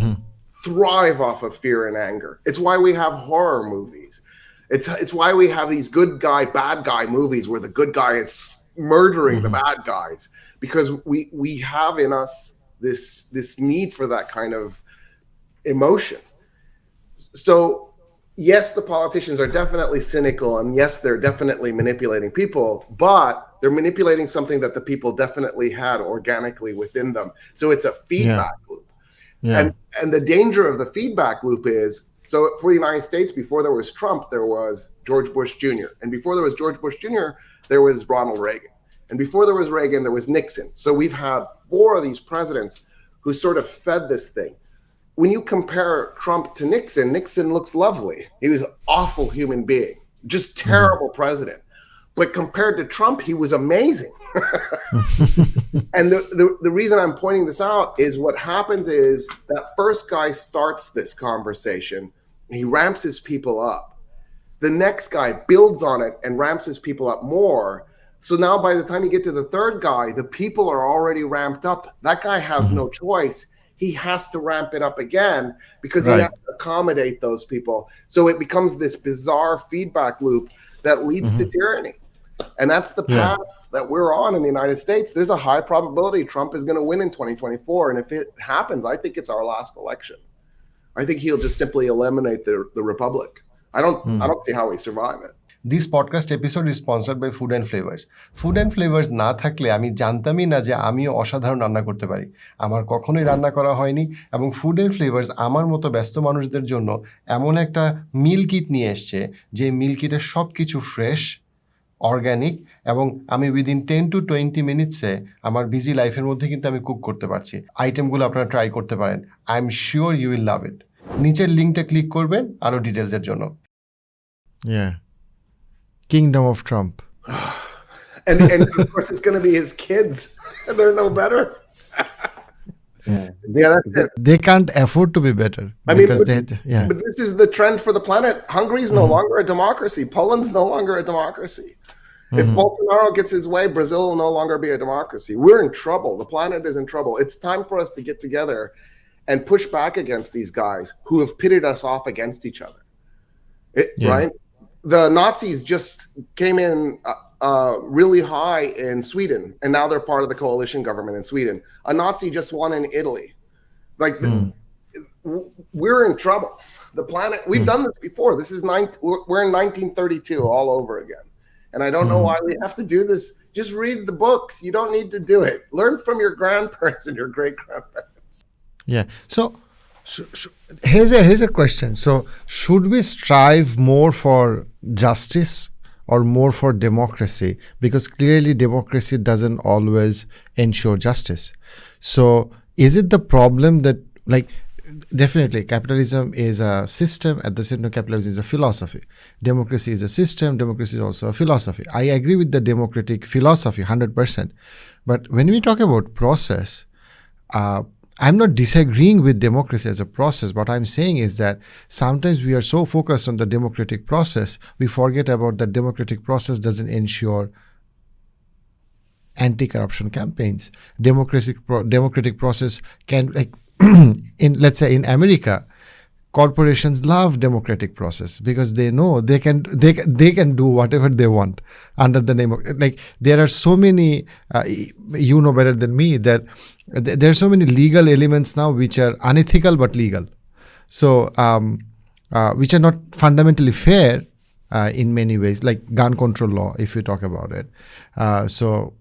thrive off of fear and anger. It's why we have horror movies. It's why we have these good guy, bad guy movies where the good guy is murdering the bad guys, because we have in us this need for that kind of emotion. So yes, the politicians are definitely cynical, and yes, they're definitely manipulating people, but they're manipulating something that the people definitely had organically within them. So it's a feedback loop. Yeah. And the danger of the feedback loop is, so for the United States, before there was Trump, there was George Bush Jr. And before there was George Bush Jr., there was Ronald Reagan. And before there was Reagan, there was Nixon. So we've had 4 of these presidents who sort of fed this thing. When you compare Trump to Nixon, Nixon looks lovely. He was an awful human being, just terrible president. But compared to Trump, he was amazing. And the reason I'm pointing this out is what happens is that first guy starts this conversation. He ramps his people up. The next guy builds on it and ramps his people up more. So now by the time you get to the third guy, the people are already ramped up. That guy has no choice. He has to ramp it up again because he has to accommodate those people. So it becomes this bizarre feedback loop that leads to tyranny. And that's the path that we're on in the United States. There's a high probability Trump is going to win in 2024. And if it happens, I think it's our last election. I think he'll just simply eliminate the republic. I don't see how we survive it. This podcast episode is sponsored by Food and Flavors. Food and Flavors না থাকলে আমি জানতামই না যে আমিও অসাধারণ রান্না করতে পারি। আমার কখনোই রান্না করা হয়নি এবং Food and Flavors আমার মতো ব্যস্ত মানুষদের জন্য এমন একটা মিল কিট নিয়ে এসেছে যে মিল কিটে সব কিছু ফ্রেশ, অর্গানিক এবং আমি উইদিন 10 to 20 মিনিটসে আমার বিজি লাইফের মধ্যে কিন্তু আমি কুক করতে পারছি। আইটেমগুলো আপনারা ট্রাই করতে পারেন। I am sure you will love it. নিচের লিঙ্কটা ক্লিক করবেন আরও ডিটেলসের জন্য। Kingdom of Trump. and of course it's going to be his kids. They're no better. That's it. They can't afford to be better. But this is the trend for the planet. Hungary is no longer a democracy. Poland's no longer a democracy. If Bolsonaro gets his way, Brazil will no longer be a democracy. We're in trouble. The planet is in trouble. It's time for us to get together and push back against these guys who have pitted us off against each other. Right? The Nazis just came in really high in Sweden, and now they're part of the coalition government in Sweden. A Nazi just won in Italy. We're in trouble. The planet, we've done this before. We're in 1932 all over again. And I don't know why we have to do this. Just read the books. You don't need to do it. Learn from your grandparents and your great-grandparents. Yeah. So here's a question. So should we strive more for justice or more for democracy? Because clearly democracy doesn't always ensure justice. So is it the problem that, like, definitely capitalism is a system, at the same time capitalism is a philosophy. Democracy is a system, democracy is also a philosophy. I agree with the democratic philosophy 100%. But when we talk about process, I'm not disagreeing with democracy as a process. What I'm saying is that sometimes we are so focused on the democratic process, we forget about the democratic process doesn't ensure anti-corruption campaigns. Democratic process can, like, let's say in America, corporations love democratic process because they know they can do whatever they want under the name of, like, there are so many you know better than me that there are so many legal elements now which are unethical but legal, so which are not fundamentally fair in many ways, like gun control law if you talk about it. So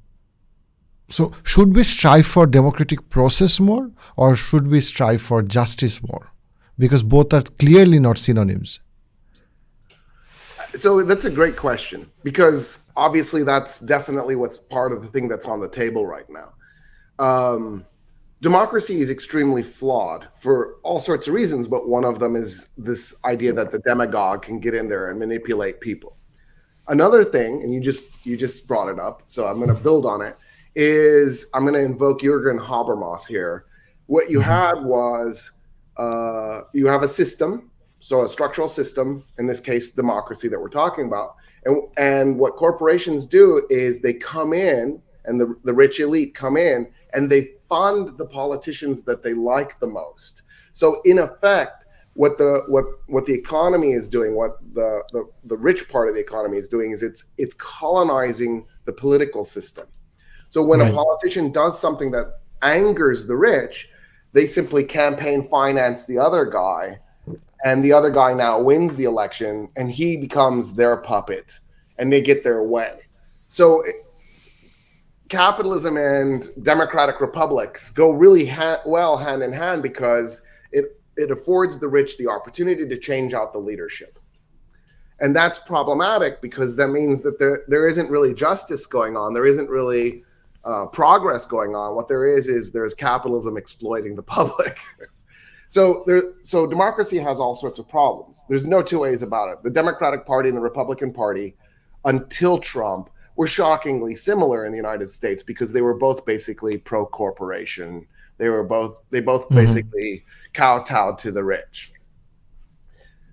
should we strive for democratic process more or should we strive for justice more? Because both are clearly not synonyms. So that's a great question, because obviously that's definitely what's part of the thing that's on the table right now. Democracy is extremely flawed for all sorts of reasons, but one of them is this idea that the demagogue can get in there and manipulate people. Another thing, and you just brought it up, so I'm going to build on it, is I'm going to invoke Jürgen Habermas here. What you had was you have a system, so a structural system, in this case, democracy that we're talking about. And what corporations do is they come in, and the rich elite come in, and they fund the politicians that they like the most. So in effect, what the economy is doing, what the rich part of the economy is doing, is it's colonizing the political system. So when a politician does something that angers the rich, they simply campaign finance the other guy, and the other guy now wins the election, and he becomes their puppet, and they get their way. So capitalism and democratic republics go really well hand in hand because it affords the rich the opportunity to change out the leadership. And that's problematic because that means that there isn't really justice going on. There isn't really progress going on. What there is there's capitalism exploiting the public. So democracy has all sorts of problems. There's no two ways about it. The Democratic Party and the Republican Party, until Trump, were shockingly similar in the United States because they were both basically pro-corporation. They both basically kowtowed to the rich.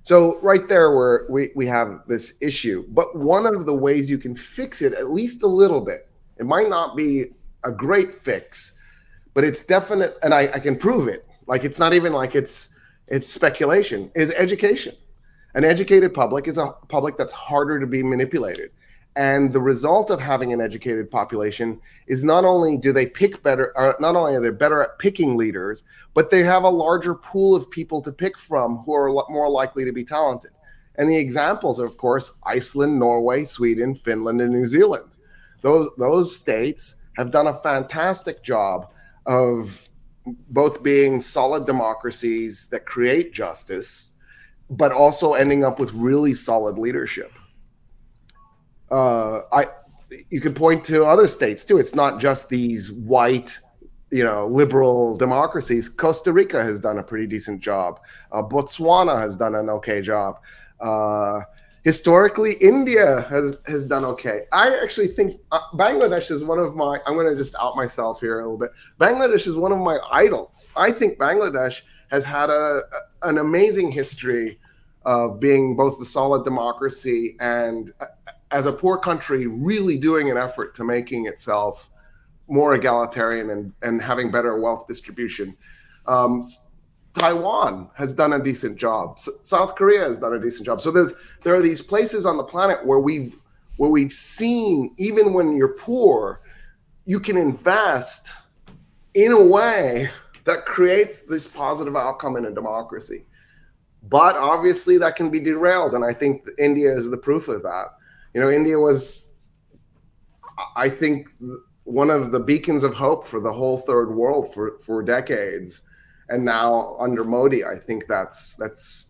So right there we have this issue. But one of the ways you can fix it, at least a little bit, it might not be a great fix, but it's definite, and I can prove it. Like, it's not even like it's speculation, is education. An educated public is a public that's harder to be manipulated. And the result of having an educated population is not only do they pick better, not only are they better at picking leaders, but they have a larger pool of people to pick from who are more likely to be talented. And the examples are, of course, Iceland, Norway, Sweden, Finland, and New Zealand. Those states have done a fantastic job of both being solid democracies that create justice, but also ending up with really solid leadership. You could point to other states too. It's not just these white, liberal democracies. Costa Rica has done a pretty decent job. Botswana has done an okay job. Historically, India has done okay. I actually think Bangladesh is one of my, I'm going to just out myself here a little bit. Bangladesh is one of my idols. I think Bangladesh has had an amazing history of being both the solid democracy and, as a poor country, really doing an effort to making itself more egalitarian and having better wealth distribution. Taiwan has done a decent job. South Korea has done a decent job. So there are these places on the planet where we've seen, even when you're poor, you can invest in a way that creates this positive outcome in a democracy. But obviously that can be derailed, and I think India is the proof of that. India was, I think, one of the beacons of hope for the whole third world for decades. And now under Modi, I think that's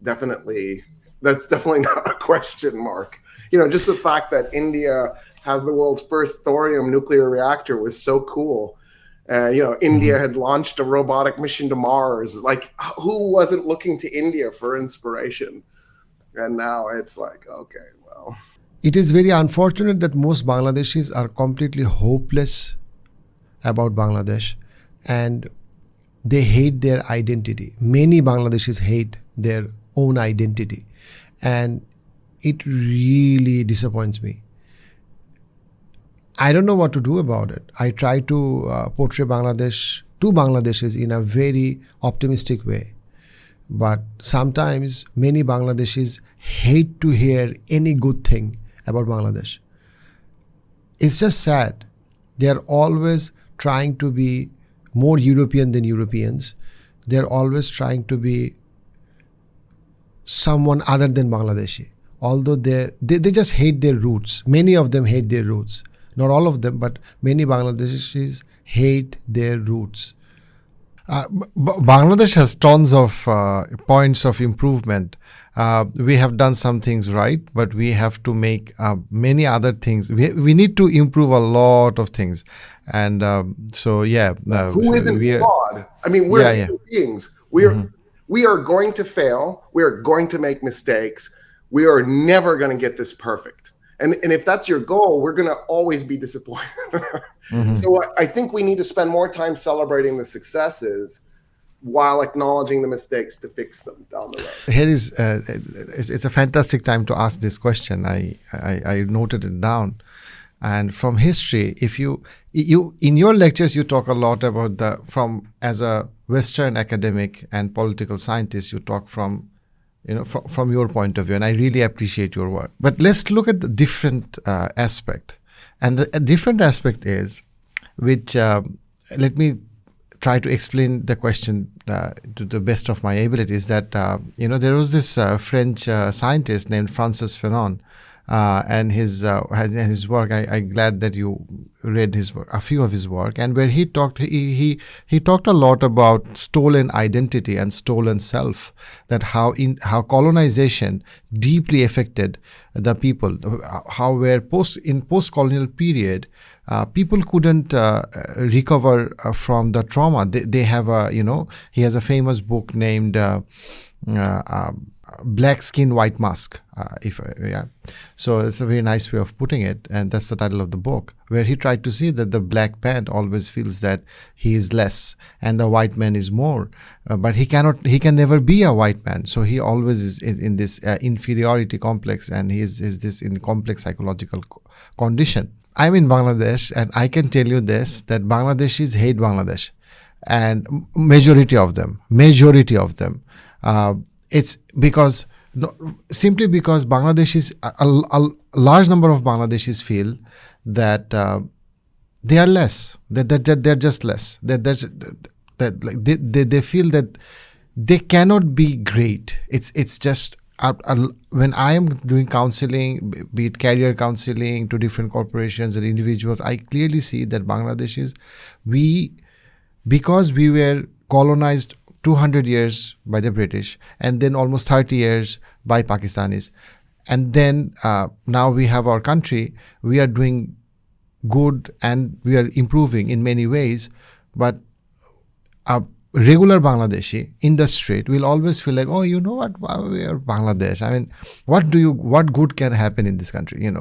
definitely not a question mark. Just the fact that India has the world's first thorium nuclear reactor was so cool. India had launched a robotic mission to Mars. Like, who wasn't looking to India for inspiration? And now it's like, okay, well. It is very unfortunate that most Bangladeshis are completely hopeless about Bangladesh, and they hate their identity. Many Bangladeshis hate their own identity, and it really disappoints me. I don't know what to do about it. I try to portray Bangladesh to Bangladeshis in a very optimistic way. But sometimes many Bangladeshis hate to hear any good thing about Bangladesh. It's just sad. They're always trying to be more European than Europeans. They're always trying to be someone other than Bangladeshi. Although they just hate their roots. Many of them hate their roots. Not all of them, but many Bangladeshis hate their roots. Bangladesh has tons of points of improvement. We have done some things right, but we have to make many other things. We need to improve a lot of things. And who isn't flawed? I mean, we're human beings. We are going to fail. We are going to make mistakes. We are never going to get this perfect. And if that's your goal, we're going to always be disappointed. So I think we need to spend more time celebrating the successes while acknowledging the mistakes to fix them down the road. Here is, it's a fantastic time to ask this question. I noted it down. And from history, if you in your lectures, you talk a lot about as a Western academic and political scientist, you talk from your point of view, and I really appreciate your work. But let's look at the different aspect. And the different aspect is, which let me try to explain the question to the best of my abilities, that, there was this French scientist named Francis Fanon. and his work. I'm glad that you read his work, a few of his work, and where he talked a lot about stolen identity and stolen self. That how colonization deeply affected the people. How where post-colonial period, people couldn't recover from the trauma. They have he has a famous book named Black Skin, White Mask. So it's a very nice way of putting it, and that's the title of the book, where he tried to see that the black man always feels that he is less and the white man is more, but he can never be a white man. So he always is in this inferiority complex, and he is this in complex psychological condition. I'm in Bangladesh, and I can tell you this, that Bangladeshis hate Bangladesh, and majority of them. It's because simply because Bangladeshis, a large number of Bangladeshis feel that they are less, that they're just less, that they feel that they cannot be great. It's just when I am doing counseling, be it career counseling to different corporations and individuals, I clearly see that Bangladeshis, because we were colonized 200 years by the British, and then almost 30 years by Pakistanis. And then now we have our country, we are doing good and we are improving in many ways. But a regular Bangladeshi in the street will always feel like, oh, you know what, we are Bangladesh. I mean, what good can happen in this country,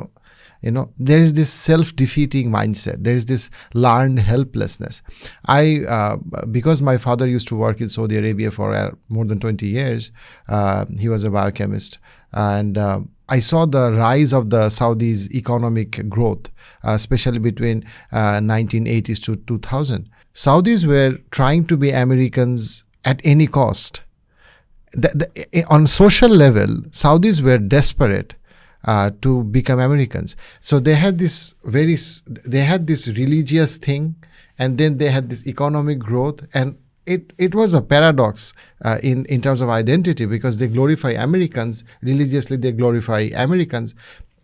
there is this self-defeating mindset. There is this learned helplessness. Because my father used to work in Saudi Arabia for more than 20 years, he was a biochemist, and I saw the rise of the Saudi's economic growth, especially between 1980s to 2000. Saudis were trying to be Americans at any cost. On social level, Saudis were desperate to become Americans. So they had this religious thing, and then they had this economic growth, and it was a paradox in terms of identity, because they glorify Americans religiously, they glorify Americans.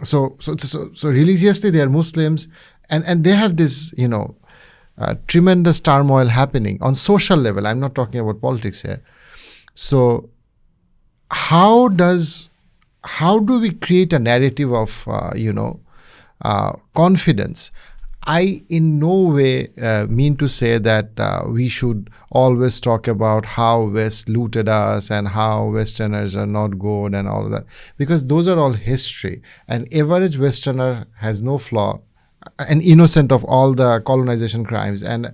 So religiously they are Muslims, and they have this tremendous turmoil happening on social level. I'm not talking about politics here. So how do we create a narrative of confidence? I in no way mean to say that we should always talk about how West looted us and how Westerners are not good and all of that, because those are all history. An average Westerner has no flaw and innocent of all the colonization crimes, and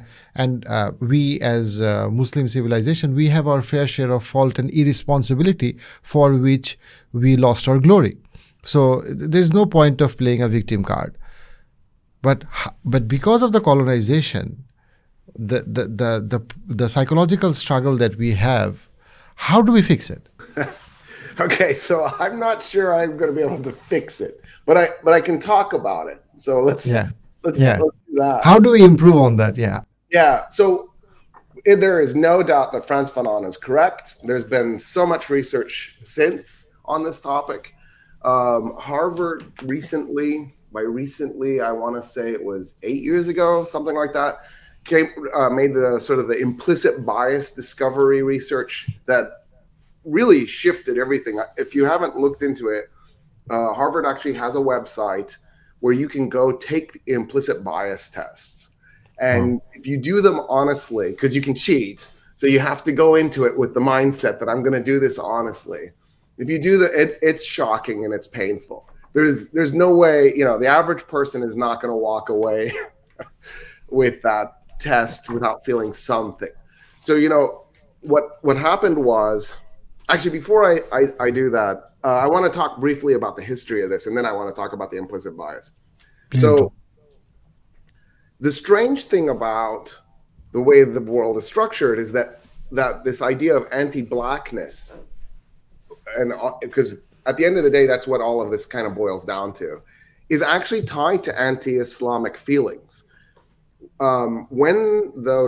we as Muslim civilization, we have our fair share of fault and irresponsibility for which we lost our glory. So there's no point of playing a victim card. But because of the colonization, the psychological struggle that we have, how do we fix it? Okay, so I'm not sure I'm going to be able to fix it, but I can talk about it. So let's do that. How do we improve on that? Yeah. So there is no doubt that Frantz Fanon is correct. There's been so much research since on this topic. Harvard recently, I want to say it was 8 years ago, something like that, made the sort of the implicit bias discovery research that really shifted everything. If you haven't looked into it, Harvard actually has a website where you can go take implicit bias tests. And if you do them honestly, because you can cheat, so you have to go into it with the mindset that I'm going to do this honestly. If you do that, it's shocking and it's painful. There's no way, the average person is not going to walk away with that test without feeling something. So, what happened was, actually, before I do that, I want to talk briefly about the history of this, and then I want to talk about the implicit bias. The strange thing about the way the world is structured is that this idea of anti-blackness, and because at the end of the day, that's what all of this kind of boils down to, is actually tied to anti-Islamic feelings. When the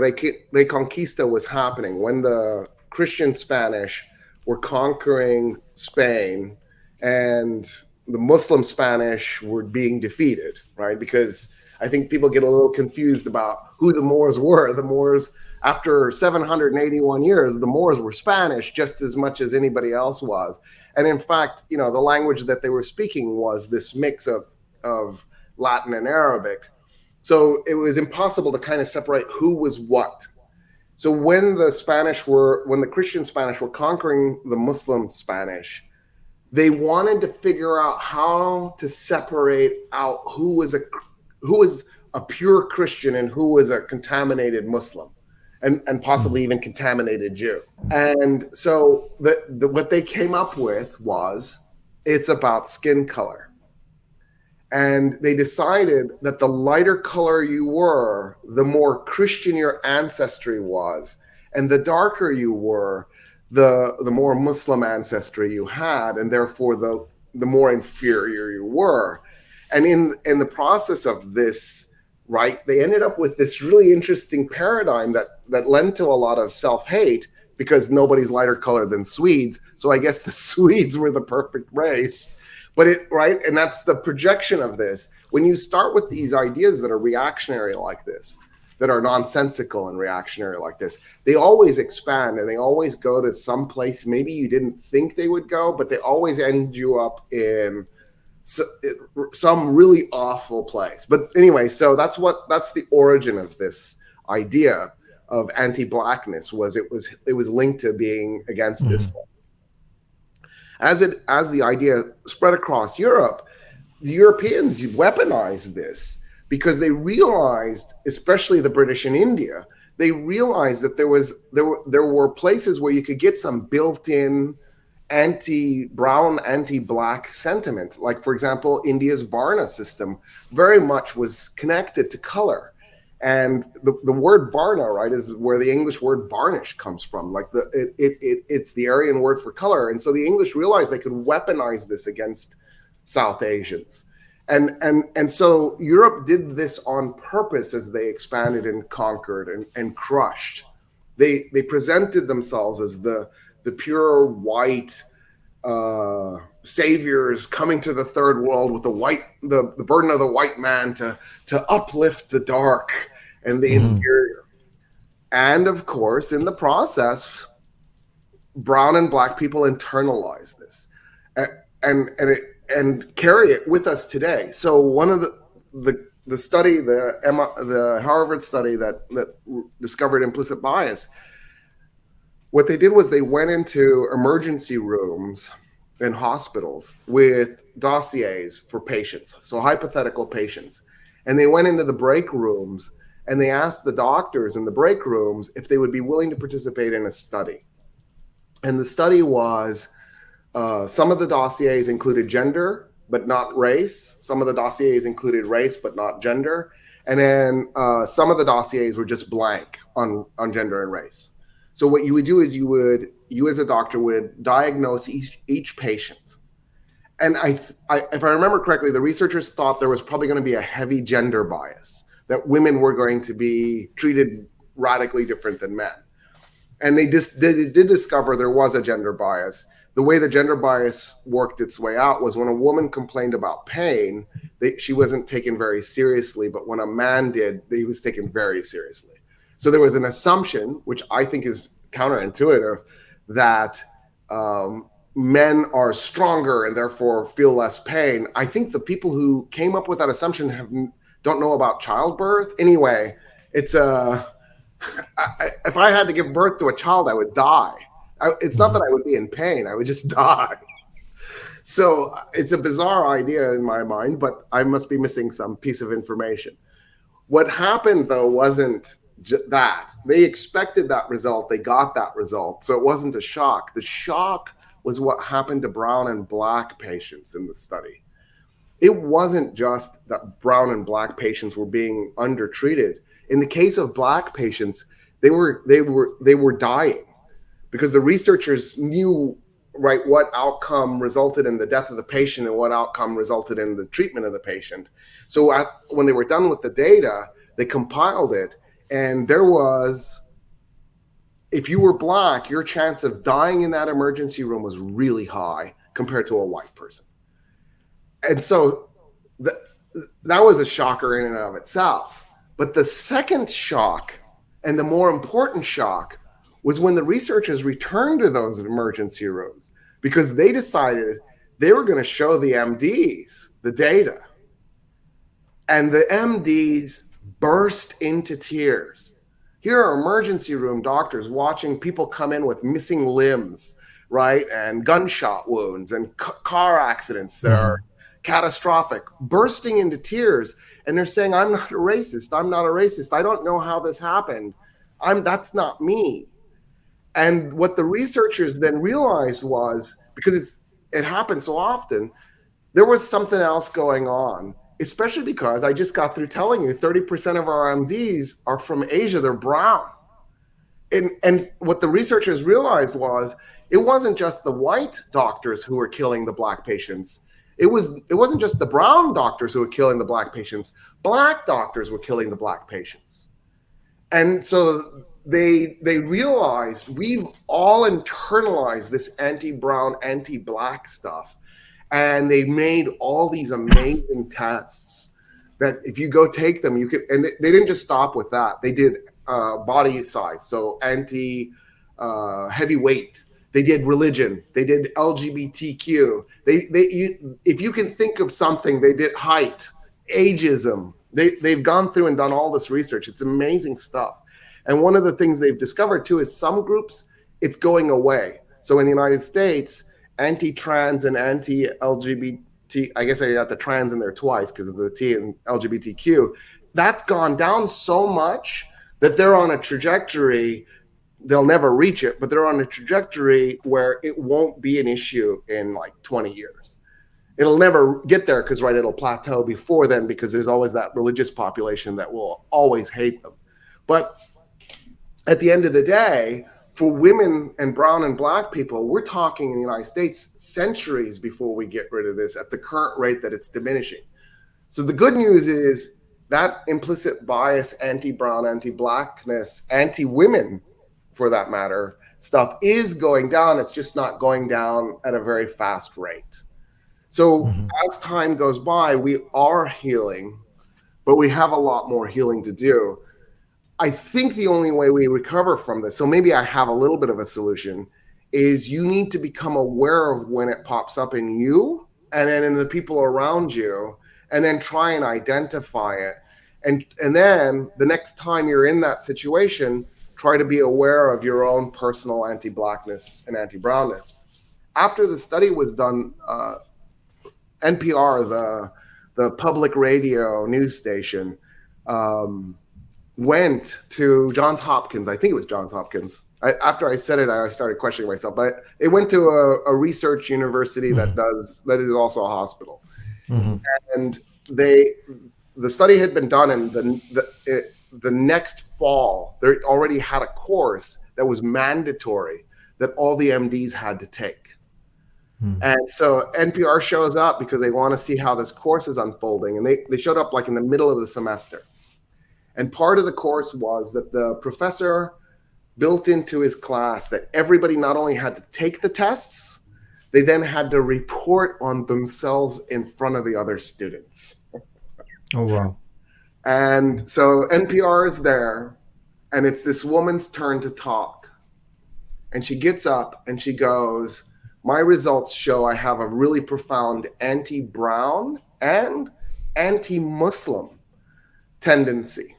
Reconquista was happening, when the Christian Spanish were conquering Spain and Muslim Spanish were being defeated, right? Because I think people get a little confused about who the Moors were. The Moors, after 781 years, the Moors were Spanish just as much as anybody else was. And in fact, the language that they were speaking was this mix of Latin and Arabic. So it was impossible to kind of separate who was what. So when the Christian Spanish were conquering the Muslim Spanish, they wanted to figure out how to separate out who was a pure Christian and who was a contaminated Muslim, and possibly even contaminated Jew. And so what they came up with was, it's about skin color. And they decided that the lighter color you were, the more Christian your ancestry was, and the darker you were, the more Muslim ancestry you had, and therefore the more inferior you were. And in the process of this, right, they ended up with this really interesting paradigm that led to a lot of self-hate, because nobody's lighter colored than Swedes. So I guess the Swedes were the perfect race. Right? And that's the projection of this. When you start with these ideas that are reactionary like this, that are nonsensical and reactionary like this, they always expand, and they always go to some place maybe you didn't think they would go, but they always end you up in some really awful place. But anyway, so that's the origin of this idea of anti-blackness. It was linked to being against this. As the idea spread across Europe, the Europeans weaponized this, because they realized, especially the British in India, they realized that there were places where you could get some built-in anti-brown, anti-black sentiment. Like, for example, India's Varna system very much was connected to color. And the word Varna, right, is where the English word varnish comes from. Like it's the Aryan word for color. And so the English realized they could weaponize this against South Asians. And so Europe did this on purpose as they expanded and conquered and crushed. They presented themselves as the pure white saviors coming to the third world with the burden of the white man to uplift the dark and the inferior. And of course, in the process, brown and black people internalize this and carry it with us today. So one of the study, the Harvard study that discovered implicit bias, what they did was they went into emergency rooms in hospitals with dossiers for patients, so hypothetical patients. And they went into the break rooms and they asked the doctors in the break rooms if they would be willing to participate in a study. And the study was, some of the dossiers included gender, but not race. Some of the dossiers included race, but not gender. And then some of the dossiers were just blank on gender and race. So what you would do is you as a doctor would diagnose each patient. And if I remember correctly, the researchers thought there was probably going to be a heavy gender bias, that women were going to be treated radically different than men. And they did discover there was a gender bias. The way the gender bias worked its way out was when a woman complained about pain, she wasn't taken very seriously, but when a man did, he was taken very seriously. So there was an assumption, which I think is counterintuitive, that men are stronger and therefore feel less pain. I think the people who came up with that assumption don't know about childbirth. Anyway, it's if I had to give birth to a child, I would die. It's not that I would be in pain, I would just die. So it's a bizarre idea in my mind, but I must be missing some piece of information. What happened, though, wasn't that. They expected that result. They got that result. So it wasn't a shock. The shock was what happened to brown and black patients in the study. It wasn't just that brown and black patients were being undertreated. In the case of black patients, they were dying, because the researchers knew, right, what outcome resulted in the death of the patient and what outcome resulted in the treatment of the patient. So when they were done with the data, they compiled it, and there was, if you were black, your chance of dying in that emergency room was really high compared to a white person. And so that was a shocker in and of itself. But the second shock, and the more important shock, was when the researchers returned to those emergency rooms, because they decided they were going to show the MDs the data. And the MDs burst into tears. Here are emergency room doctors watching people come in with missing limbs, right? And gunshot wounds and car accidents that are catastrophic, bursting into tears. And they're saying, I'm not a racist. I'm not a racist. I don't know how this happened. That's not me. And what the researchers then realized was, because it happened so often, there was something else going on, especially because I just got through telling you 30% of our MDs are from Asia. They're brown. And what the researchers realized was, it wasn't just the white doctors who were killing the black patients. It wasn't just the brown doctors who were killing the black patients. Black doctors were killing the black patients. And so they realized we've all internalized this anti-brown, anti-black stuff. And they made all these amazing tests that if you go take them, you could, and they didn't just stop with that. They did body size, so heavyweight. They did religion. They did LGBTQ. If you can think of something, they did height, ageism. They've gone through and done all this research. It's amazing stuff. And one of the things they've discovered too is some groups, it's going away. So in the United States, anti-trans and anti-LGBT, I guess I got the trans in there twice because of the T and LGBTQ, that's gone down so much that they're on a trajectory, they'll never reach it, but they're on a trajectory where it won't be an issue in like 20 years. It'll never get there because, right, it'll plateau before then because there's always that religious population that will always hate them. But at the end of the day, for women and brown and black people, we're talking in the United States centuries before we get rid of this at the current rate that it's diminishing. So the good news is that implicit bias, anti-brown, anti-blackness, anti-women, for that matter, stuff is going down. It's just not going down at a very fast rate. So as time goes by, we are healing, but we have a lot more healing to do. I think the only way we recover from this, so maybe I have a little bit of a solution, is you need to become aware of when it pops up in you and then in the people around you, and then try and identify it. And then the next time you're in that situation, try to be aware of your own personal anti-blackness and anti-brownness. After the study was done, NPR, the public radio news station, went to Johns Hopkins. I think it was Johns Hopkins. After I said it, I started questioning myself. But it went to a research university that is also a hospital. And the study had been done, and the next fall, they already had a course that was mandatory that all the MDs had to take. And so NPR shows up because they want to see how this course is unfolding. And they showed up like in the middle of the semester. And part of the course was that the professor built into his class that everybody not only had to take the tests, they then had to report on themselves in front of the other students. Oh, wow. And so NPR is there, and it's this woman's turn to talk. And she gets up and she goes, my results show I have a really profound anti-brown and anti-Muslim tendency.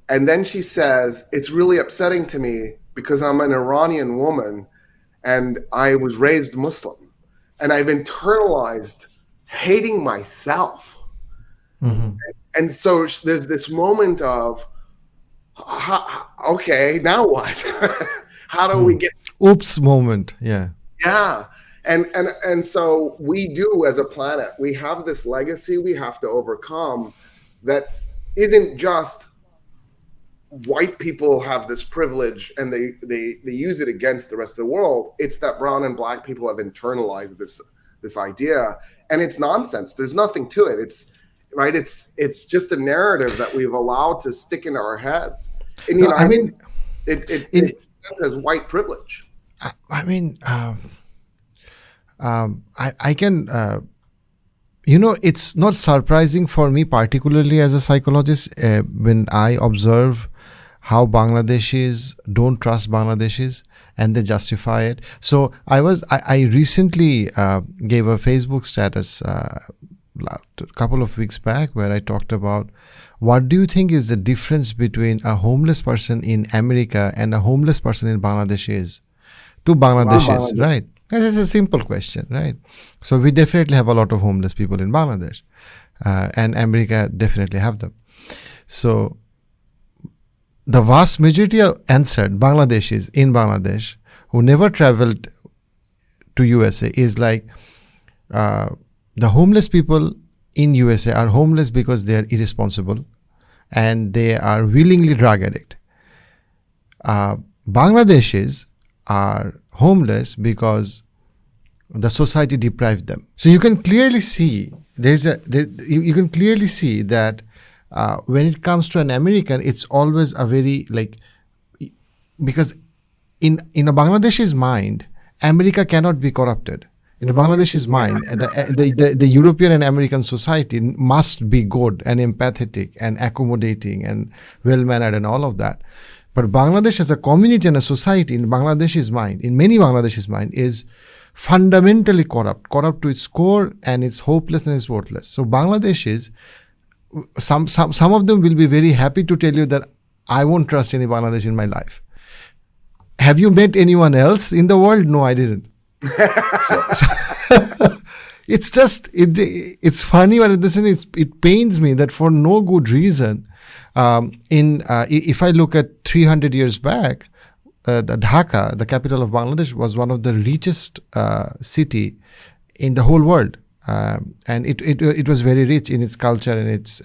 And then she says, it's really upsetting to me because I'm an Iranian woman and I was raised Muslim. And I've internalized hating myself. And so there's this moment of, okay, now what? How do we get... Oops moment, yeah. Yeah. And so we do, as a planet, we have this legacy we have to overcome that isn't just white people have this privilege and they use it against the rest of the world. It's that brown and black people have internalized this idea, and it's nonsense. There's nothing to it. It's just a narrative that we've allowed to stick in our heads. And, it says white privilege. I mean, I can it's not surprising for me, particularly as a psychologist, when I observe how Bangladeshis don't trust Bangladeshis and they justify it. So I recently gave a Facebook status a couple of weeks back where I talked about what do you think is the difference between a homeless person in America and a homeless person in Bangladesh is to Bangladeshis, right? This is a simple question, right? So we definitely have a lot of homeless people in Bangladesh, and America definitely have them. So the vast majority answered Bangladeshis in Bangladesh who never traveled to USA is like the homeless people in USA are homeless because they are irresponsible and they are willingly drug addict. Bangladeshis are homeless because the society deprived them. So you can clearly see you can clearly see that when it comes to an American, it's always a very because in a Bangladeshi's mind, America cannot be corrupted. In a Bangladeshi's mind, the European and American society must be good and empathetic and accommodating and well-mannered and all of that. But Bangladesh as a community and a society in Bangladesh's mind, in many Bangladeshis' mind, is fundamentally corrupt to its core, and it's hopeless and it's worthless. So Bangladeshis, some of them will be very happy to tell you that I won't trust any Bangladeshi in my life. Have you met anyone else in the world? No, I didn't. It's just it's funny, but at the same time it pains me that for no good reason. If I look at 300 years back, the Dhaka, the capital of Bangladesh, was one of the richest city in the whole world, and it was very rich in its culture and its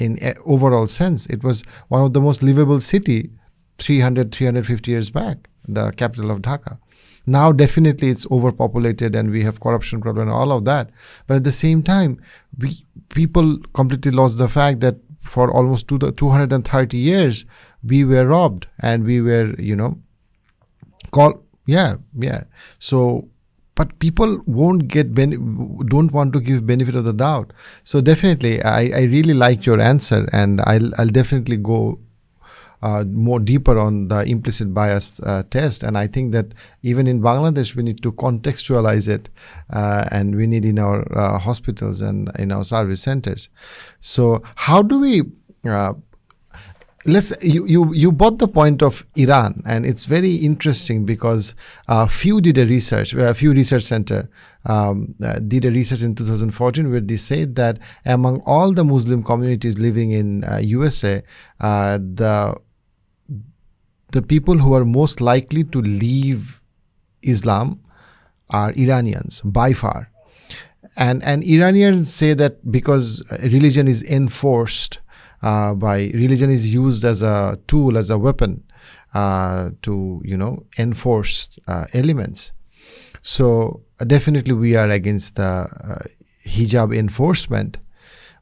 in overall sense. It was one of the most livable city 350 years back, the capital of Dhaka. Now, definitely, it's overpopulated and we have corruption problem and all of that. But at the same time, people completely lost the fact that for almost 230 years, we were robbed and we were, So, but people don't want to give benefit of the doubt. So definitely, I really like your answer, and I'll definitely go more deeper on the implicit bias test. And I think that even in Bangladesh, we need to contextualize it, and we need in our hospitals and in our service centers. So how do we, you brought the point of Iran, and it's very interesting because Few Research Center did a research in 2014 where they said that among all the Muslim communities living in USA, the people who are most likely to leave Islam are Iranians by far. And Iranians say that because religion is enforced, religion is used as a tool, as a weapon to enforce elements. So definitely we are against the hijab enforcement.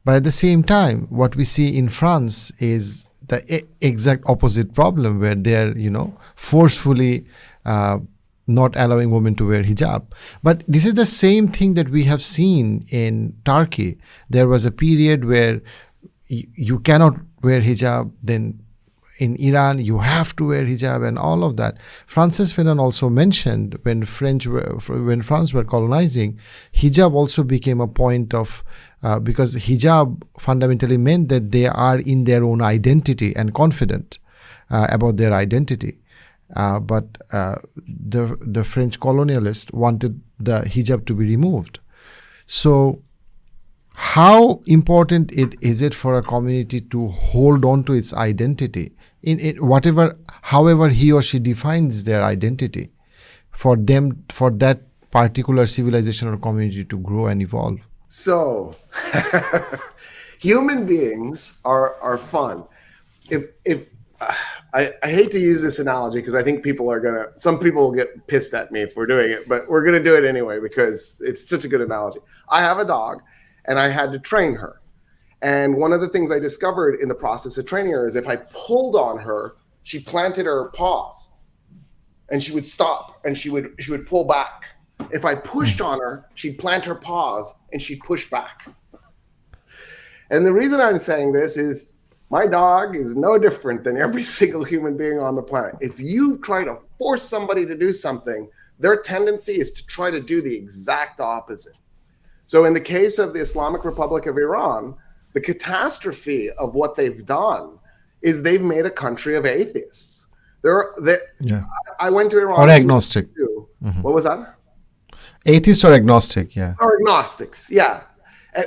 But at the same time, what we see in France is the exact opposite problem, where they're forcefully not allowing women to wear hijab. But this is the same thing that we have seen in Turkey. There was a period where you cannot wear hijab, then in Iran you have to wear hijab and all of that. Francis Fanon also mentioned when France were colonizing, hijab also became a point of because hijab fundamentally meant that they are in their own identity and confident about their identity. But the French colonialists wanted the hijab to be removed. So how important is it for a community to hold on to its identity however he or she defines their identity, for that particular civilization or community to grow and evolve? So human beings are fun. I hate to use this analogy because I think some people will get pissed at me if we're doing it, but we're going to do it anyway because it's such a good analogy. I have a dog and I had to train her. And one of the things I discovered in the process of training her is if I pulled on her, she planted her paws and she would stop and she would pull back. If I pushed on her, she'd plant her paws and she'd push back. And the reason I'm saying this is my dog is no different than every single human being on the planet. If you try to force somebody to do something, their tendency is to try to do the exact opposite. So in the case of the Islamic Republic of Iran, the catastrophe of what they've done is they've made a country of atheists. I went to Iran. Or agnostic. What was that? Atheist or agnostic, yeah. Or agnostics, yeah.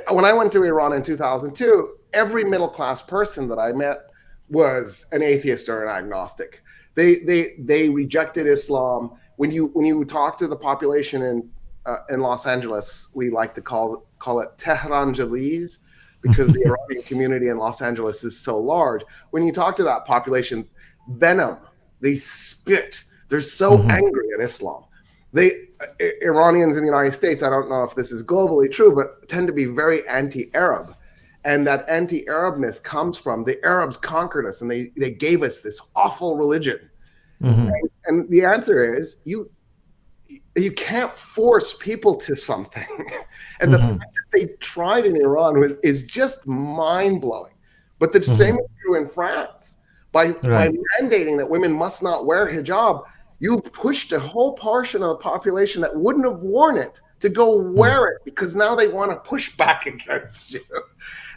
When I went to Iran in 2002, every middle-class person that I met was an atheist or an agnostic. They rejected Islam. When you talk to the population in Los Angeles, we like to call it Tehrangeles, because the Iranian community in Los Angeles is so large. When you talk to that population, venom, they spit. They're so angry at Islam. Iranians in the United States, I don't know if this is globally true, but tend to be very anti-Arab. And that anti-Arabness comes from the Arabs conquered us and they gave us this awful religion. And the answer is you can't force people to something. And the fact that they tried in Iran is just mind-blowing. But the same is true in France. By mandating that women must not wear hijab, you pushed a whole portion of the population that wouldn't have worn it to go wear it, because now they want to push back against you.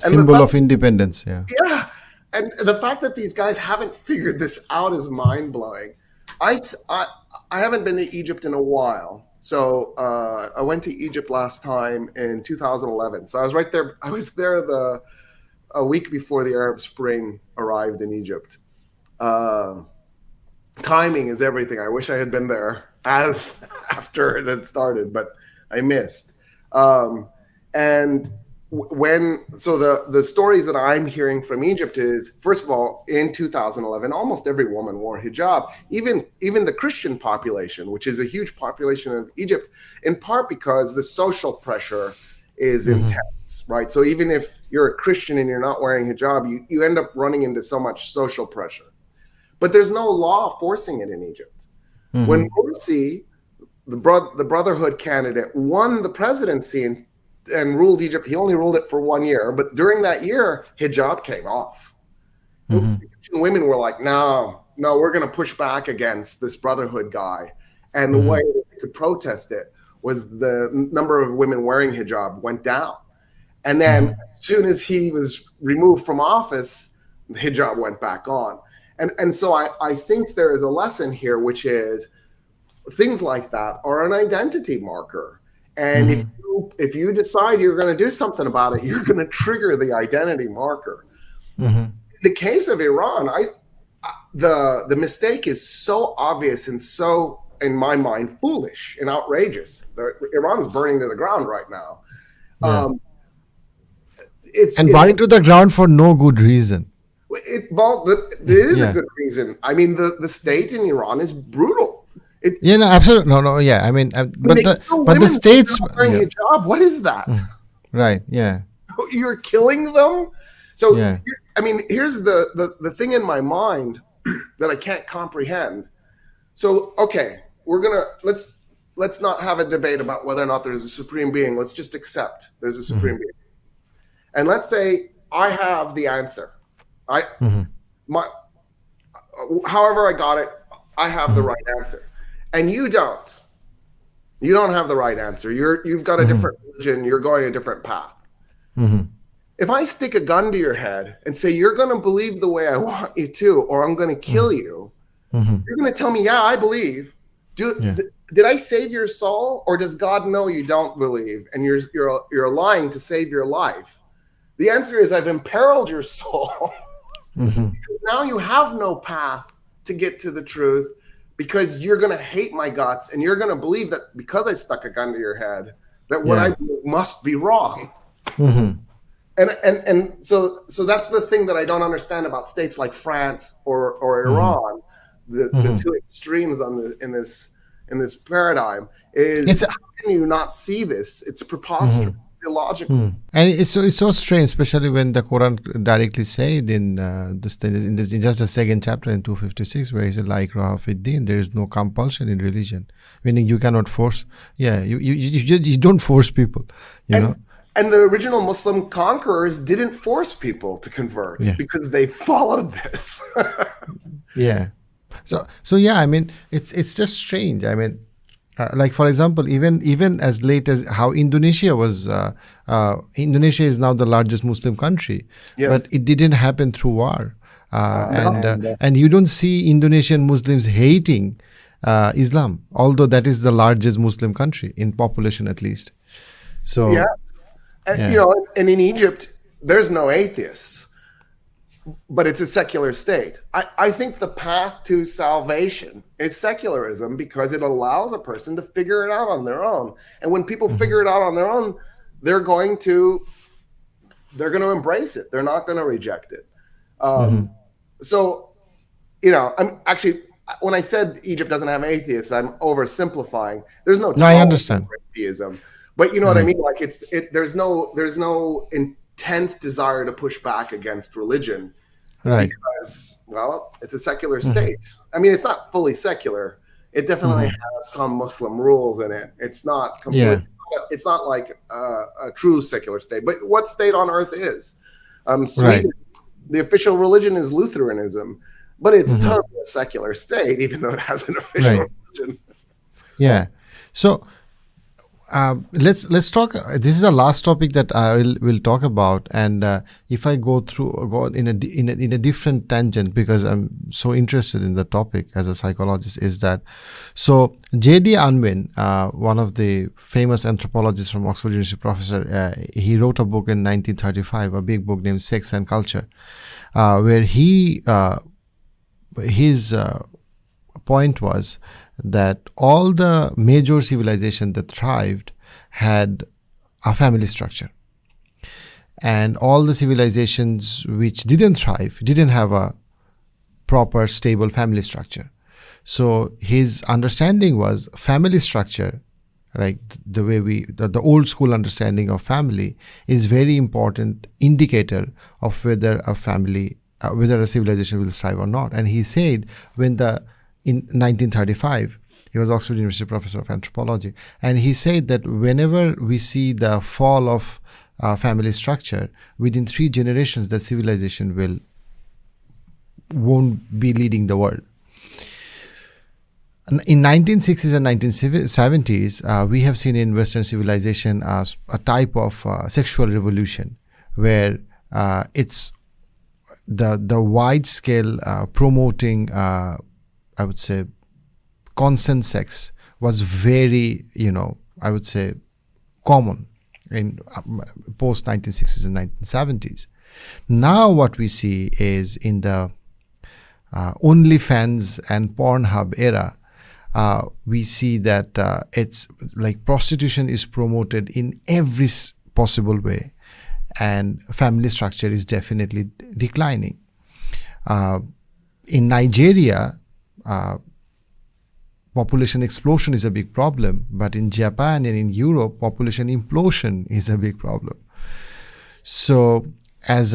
And symbol of independence, yeah. Yeah. And the fact that these guys haven't figured this out is mind-blowing. I haven't been to Egypt in a while. So I went to Egypt last time in 2011. So I was right there. I was there a week before the Arab Spring arrived in Egypt. Timing is everything. I wish I had been there after it had started, but I missed. And the stories that I'm hearing from Egypt is, first of all, in 2011, almost every woman wore hijab, even the Christian population, which is a huge population of Egypt, in part because the social pressure is intense, right? So even if you're a Christian and you're not wearing hijab, you end up running into so much social pressure. But there's no law forcing it in Egypt. When Morsi, the Brotherhood candidate, won the presidency and ruled Egypt, he only ruled it for 1 year. But during that year, hijab came off. Egyptian women were like, no, we're going to push back against this Brotherhood guy. And the way that they could protest it was the number of women wearing hijab went down. And then as soon as he was removed from office, the hijab went back on. And so I think there is a lesson here, which is things like that are an identity marker. And if you decide you're going to do something about it, you're going to trigger the identity marker. In the case of Iran, the mistake is so obvious and so, in my mind, foolish and outrageous. Iran is burning to the ground right now. It's burning to the ground for no good reason. There is a good reason. I mean, the state in Iran is brutal. No, absolutely. No, yeah. I mean, but the states wearing hijab. What is that? Right. Yeah. You're killing them. So I mean, here's the thing in my mind that I can't comprehend. So okay, let's not have a debate about whether or not there's a supreme being. Let's just accept there's a supreme being, and let's say I have the answer. However I got it, I have the right answer, and you don't. You don't have the right answer. You've got a different religion. You're going a different path. If I stick a gun to your head and say you're going to believe the way I want you to, or I'm going to kill you, you're going to tell me, yeah, I believe. Did I save your soul, or does God know you don't believe and you're lying to save your life? The answer is I've imperiled your soul. Now you have no path to get to the truth, because you're going to hate my guts and you're going to believe that because I stuck a gun to your head, that what I do must be wrong. And so that's the thing that I don't understand about states like France or Iran, the two extremes in this paradigm is how can you not see this? It's preposterous. It's illogical. And it's so strange, especially when the Quran directly said in in just the second chapter in 256, where he said, "La ikraha fid din," there is no compulsion in religion, meaning you cannot force. Yeah, you don't force people, you know. And the original Muslim conquerors didn't force people to convert because they followed this. Yeah. So yeah, I mean, it's just strange. I mean, like for example, even as late as how Indonesia was, Indonesia is now the largest Muslim country, Yes. but it didn't happen through war, and you don't see Indonesian Muslims hating Islam, although that is the largest Muslim country in population at least. So Yes. And, you know, and in Egypt, there's no atheists, but it's a secular state. I think the path to salvation is secularism because it allows a person to figure it out on their own. And when people figure it out on their own, they're going to embrace it. They're not going to reject it. So, you know, I'm actually, when I said Egypt doesn't have atheists, I'm oversimplifying. There's no I understand. atheism. But you know what I mean? Like there's no intense desire to push back against religion, right? Because, well, it's a secular state. I mean, it's not fully secular. It definitely has some Muslim rules in it. It's not complete. It's not like a true secular state. But what state on earth is? Sweden, the official religion is Lutheranism, but it's totally a secular state, even though it has an official religion. Yeah. So. Let's talk. This is the last topic that I will talk about, and if I go in a different tangent because I'm so interested in the topic as a psychologist, is that so Yahia Amin, one of the famous anthropologists from Oxford University, professor, he wrote a book in 1935, a big book named Sex and Culture, where his point was that all the major civilizations that thrived had a family structure, and all the civilizations which didn't thrive didn't have a proper stable family structure. So his understanding was family structure, like the way the old school understanding of family, is very important indicator of whether a civilization will thrive or not. And he said in 1935, he was Oxford University professor of anthropology, and he said that whenever we see the fall of family structure, within 3 generations, the civilization won't be leading the world. In 1960s and 1970s, we have seen in Western civilization a type of sexual revolution, where it's the wide scale promoting, I would say, consent sex was very, I would say, common in post 1960s and 1970s. Now what we see is in the OnlyFans and Pornhub era, we see that it's like prostitution is promoted in every possible way, and family structure is definitely declining. In Nigeria, population explosion is a big problem, but in Japan and in Europe, population implosion is a big problem. So, as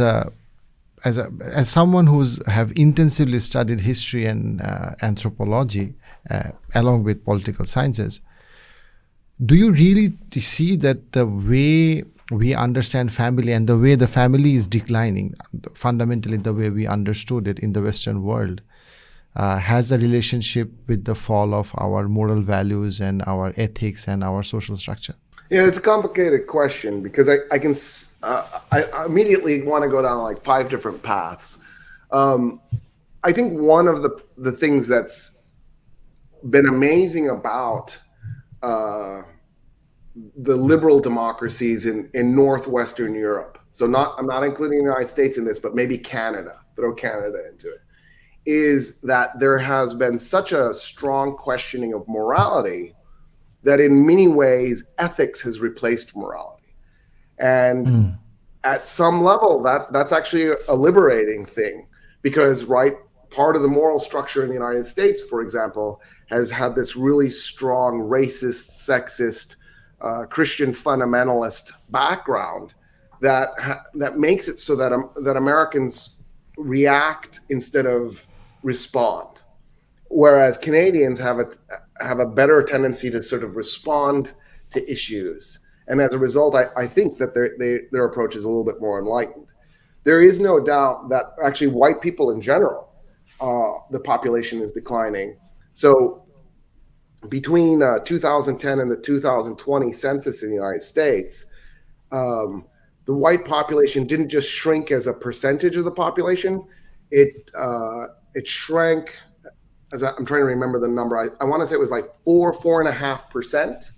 someone who's have intensively studied history and anthropology, along with political sciences, do you really see that the way we understand family and the way the family is declining, fundamentally the way we understood it in the Western world, has a relationship with the fall of our moral values and our ethics and our social structure? Yeah, it's a complicated question because I immediately want to go down like 5 different paths. I think one of the things that's been amazing about the liberal democracies in Northwestern Europe, so I'm not including the United States in this, but maybe Canada, throw Canada into it, is that there has been such a strong questioning of morality that in many ways ethics has replaced morality. And at some level, that's actually a liberating thing, because part of the moral structure in the United States, for example, has had this really strong racist, sexist Christian fundamentalist background that makes it so that Americans react instead of respond, whereas Canadians have a better tendency to sort of respond to issues, and as a result, I think that their approach is a little bit more enlightened. There is no doubt that actually white people in general, the population is declining. So between 2010 and the 2020 census in the United States, the white population didn't just shrink as a percentage of the population; it shrank. I'm trying to remember the number. I want to say it was like 4.5%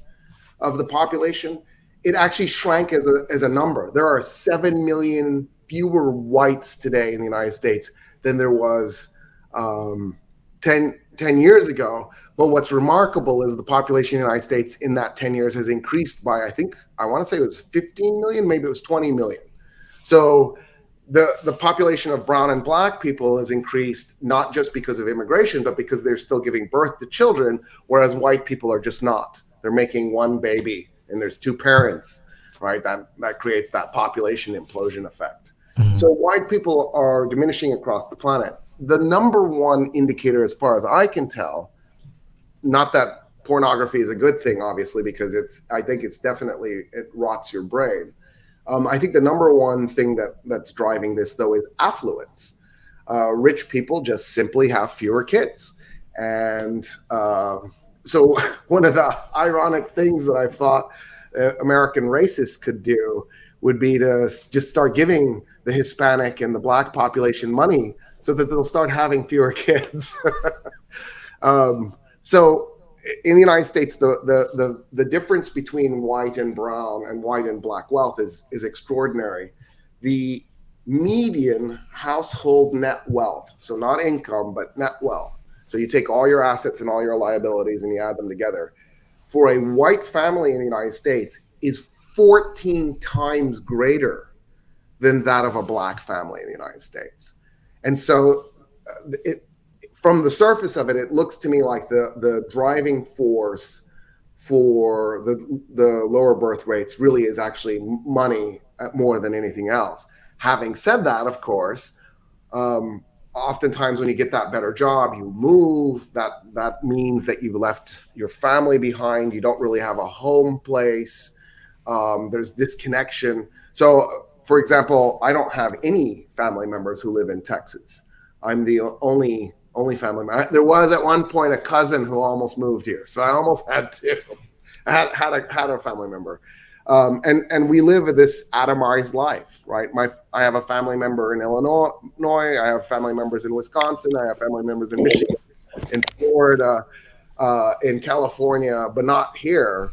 of the population. It actually shrank as a number. There are 7 million fewer whites today in the United States than there was 10 years ago. But what's remarkable is the population in the United States in that 10 years has increased by, I want to say it was 15 million, maybe it was 20 million. So the population of brown and black people has increased not just because of immigration, but because they're still giving birth to children, whereas white people are just not. They're making one baby and there's two parents, right? That creates that population implosion effect. Mm-hmm. So white people are diminishing across the planet. The number one indicator, as far as I can tell, not that pornography is a good thing, obviously, because I think it's definitely, it rots your brain. I think the number one thing that's driving this, though, is affluence. Rich people just simply have fewer kids. And so one of the ironic things that I've thought American racists could do would be to just start giving the Hispanic and the black population money so that they'll start having fewer kids. So in the United States, the difference between white and brown and white and black wealth is extraordinary. The median household net wealth, so not income, but net wealth. So you take all your assets and all your liabilities and you add them together. For a white family in the United States is 14 times greater than that of a black family in the United States. And so from the surface of it, it looks to me like the driving force for the lower birth rates really is actually money more than anything else. Having said that, of course, oftentimes when you get that better job, you move. That means that you've left your family behind. You don't really have a home place. There's disconnection. So, for example, I don't have any family members who live in Texas. I'm the only family member. There was at one point a cousin who almost moved here, so I almost had to. I had a family member, and we live this atomized life, right? I have a family member in Illinois. I have family members in Wisconsin. I have family members in Michigan, in Florida, in California, but not here.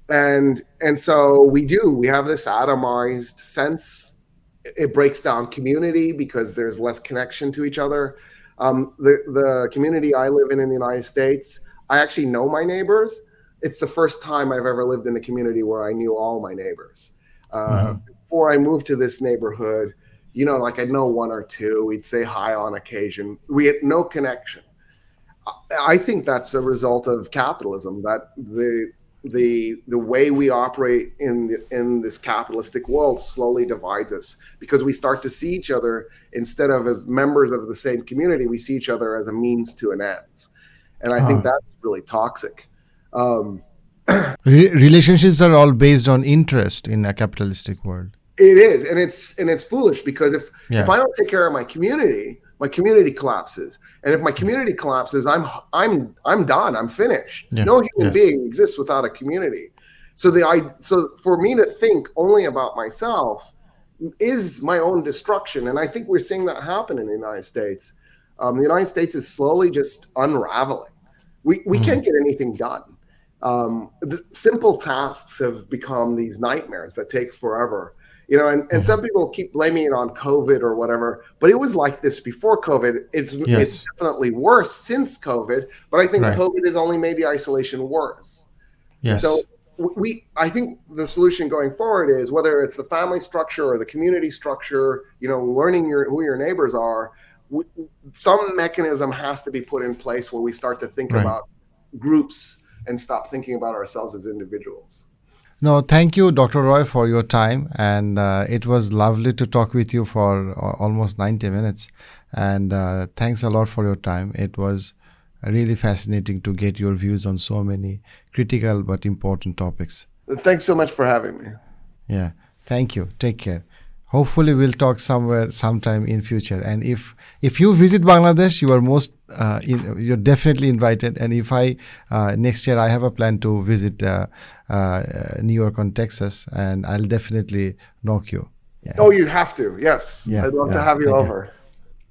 And so we have this atomized sense. It breaks down community because there's less connection to each other. The community I live in the United States, I actually know my neighbors. It's the first time I've ever lived in a community where I knew all my neighbors. Before I moved to this neighborhood, like I'd know one or two. We'd say hi on occasion. We had no connection. I think that's a result of capitalism, that the way we operate in this capitalistic world slowly divides us, because we start to see each other instead of as members of the same community. We see each other as a means to an end, and I think that's really toxic. Relationships are all based on interest in a capitalistic world. It is, and it's foolish, because if I don't take care of my community collapses, and if my community collapses, I'm done. I'm finished. Yeah. No human being exists without a community. So for me to think only about myself is my own destruction, and I think we're seeing that happen in the United States. The United States is slowly just unraveling. We can't get anything done. The simple tasks have become these nightmares that take forever. And some people keep blaming it on COVID or whatever, but it was like this before COVID. It's definitely worse since COVID, but I think COVID has only made the isolation worse. Yes. So I think the solution going forward is, whether it's the family structure or the community structure, learning who your neighbors are, some mechanism has to be put in place where we start to think about groups and stop thinking about ourselves as individuals. No, thank you, Dr. Roy, for your time. And it was lovely to talk with you for almost 90 minutes. And thanks a lot for your time. It was really fascinating to get your views on so many critical but important topics. Thanks so much for having me. Yeah, thank you. Take care. Hopefully, we'll talk sometime in future. And if you visit Bangladesh, you are you're definitely invited. And if next year I have a plan to visit New York and Texas, and I'll definitely knock you. Yeah. Oh, you have to. Yes. Yeah, I'd love to yeah, have you thank you. over.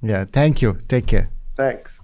Yeah, thank you. Take care. Thanks.